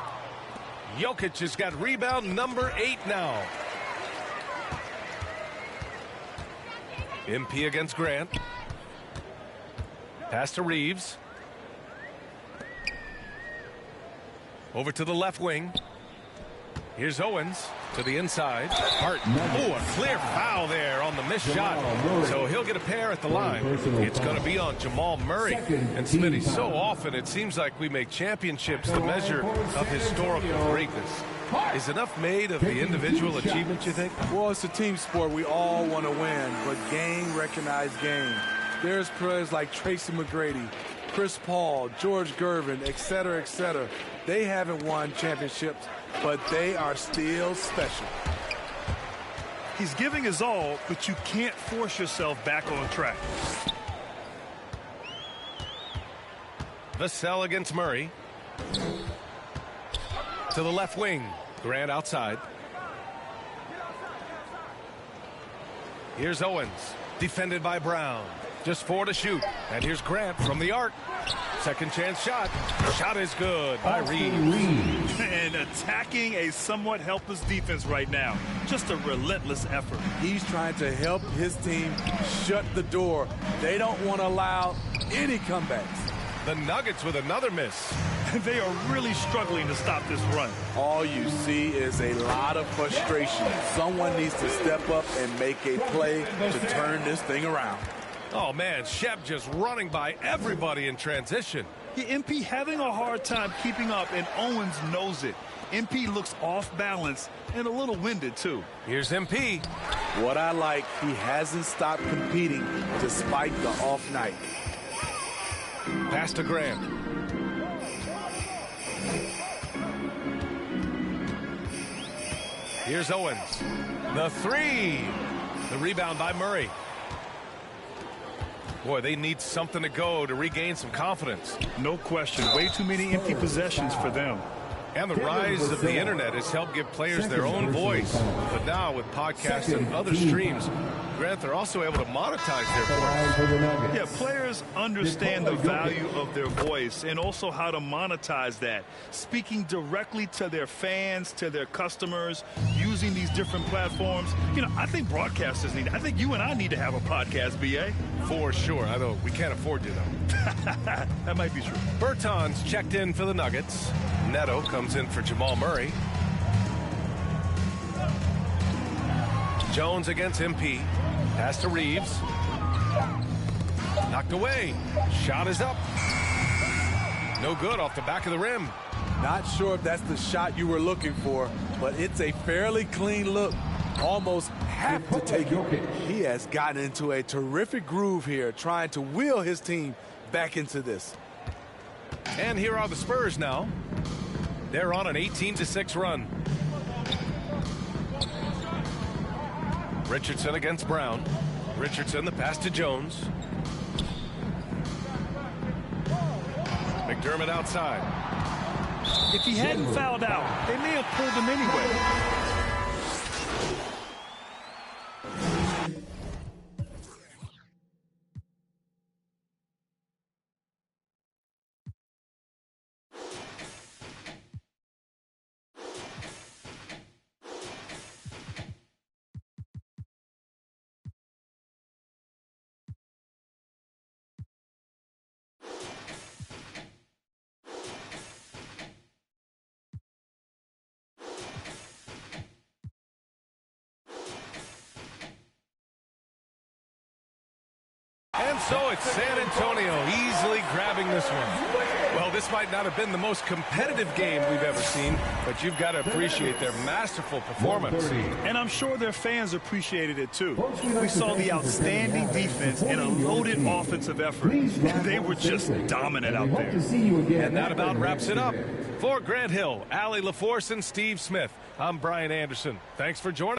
Jokic has got rebound number 8 now. MP against Grant. Pass to Reeves. Over to the left wing. Here's Owens to the inside. Hart. Oh, a clear foul there on the missed shot. So he'll get a pair at the line. It's going to be on Jamal Murray. And Smitty, so often it seems like we make championships the measure of historical greatness. Is enough made of the individual achievement, you think? Well, it's a team sport. We all want to win, but game recognized game. There's players like Tracy McGrady, Chris Paul, George Gervin, et cetera, et cetera. They haven't won championships, but they are still special. He's giving his all, but you can't force yourself back on track. Vassell against Murray. To the left wing. Grant outside. Here's Owens. Defended by Brown. Just 4 to shoot. And here's Grant from the arc. Second chance shot. Shot is good by Reeves. And attacking a somewhat helpless defense right now. Just a relentless effort. He's trying to help his team shut the door. They don't want to allow any comebacks. The Nuggets with another miss. They are really struggling to stop this run. All you see is a lot of frustration. Someone needs to step up and make a play to turn this thing around. Oh, man, Shep just running by everybody in transition. Yeah, MP having a hard time keeping up, and Owens knows it. MP looks off balance and a little winded, too. Here's MP. What I like, he hasn't stopped competing despite the off night. Pass to Grant. Here's Owens. The 3. The rebound by Murray. Boy, they need something to go to regain some confidence. No question. Way too many empty possessions for them. And the rise of the internet has helped give players their own voice. But now with podcasts and other streams, Grant, they're also able to monetize their voice. Yeah, players understand the value of their voice and also how to monetize that. Speaking directly to their fans, to their customers, using these different platforms. You know, I think broadcasters need it. I think you and I need to have a podcast, B.A. For sure. I know we can't afford you, though. That might be true. Bertans checked in for the Nuggets. Neto comes in for Jamal Murray. Jones against MP. Pass to Reeves. Knocked away. Shot is up. No good off the back of the rim. Not sure if that's the shot you were looking for, but it's a fairly clean look. Almost have to take it. He has gotten into a terrific groove here, trying to wheel his team back into this. And here are the Spurs now. They're on an 18-6 run. Richardson against Brown. Richardson, the pass to Jones. McDermott outside. If he hadn't fouled out, they may have pulled him anyway. And so it's San Antonio easily grabbing this one. Well, this might not have been the most competitive game we've ever seen, but you've got to appreciate their masterful performance. And I'm sure their fans appreciated it too. We saw the outstanding defense and a loaded offensive effort. They were just dominant out there. And that about wraps it up. For Grant Hill, Allie LaForce, and Steve Smith, I'm Brian Anderson. Thanks for joining.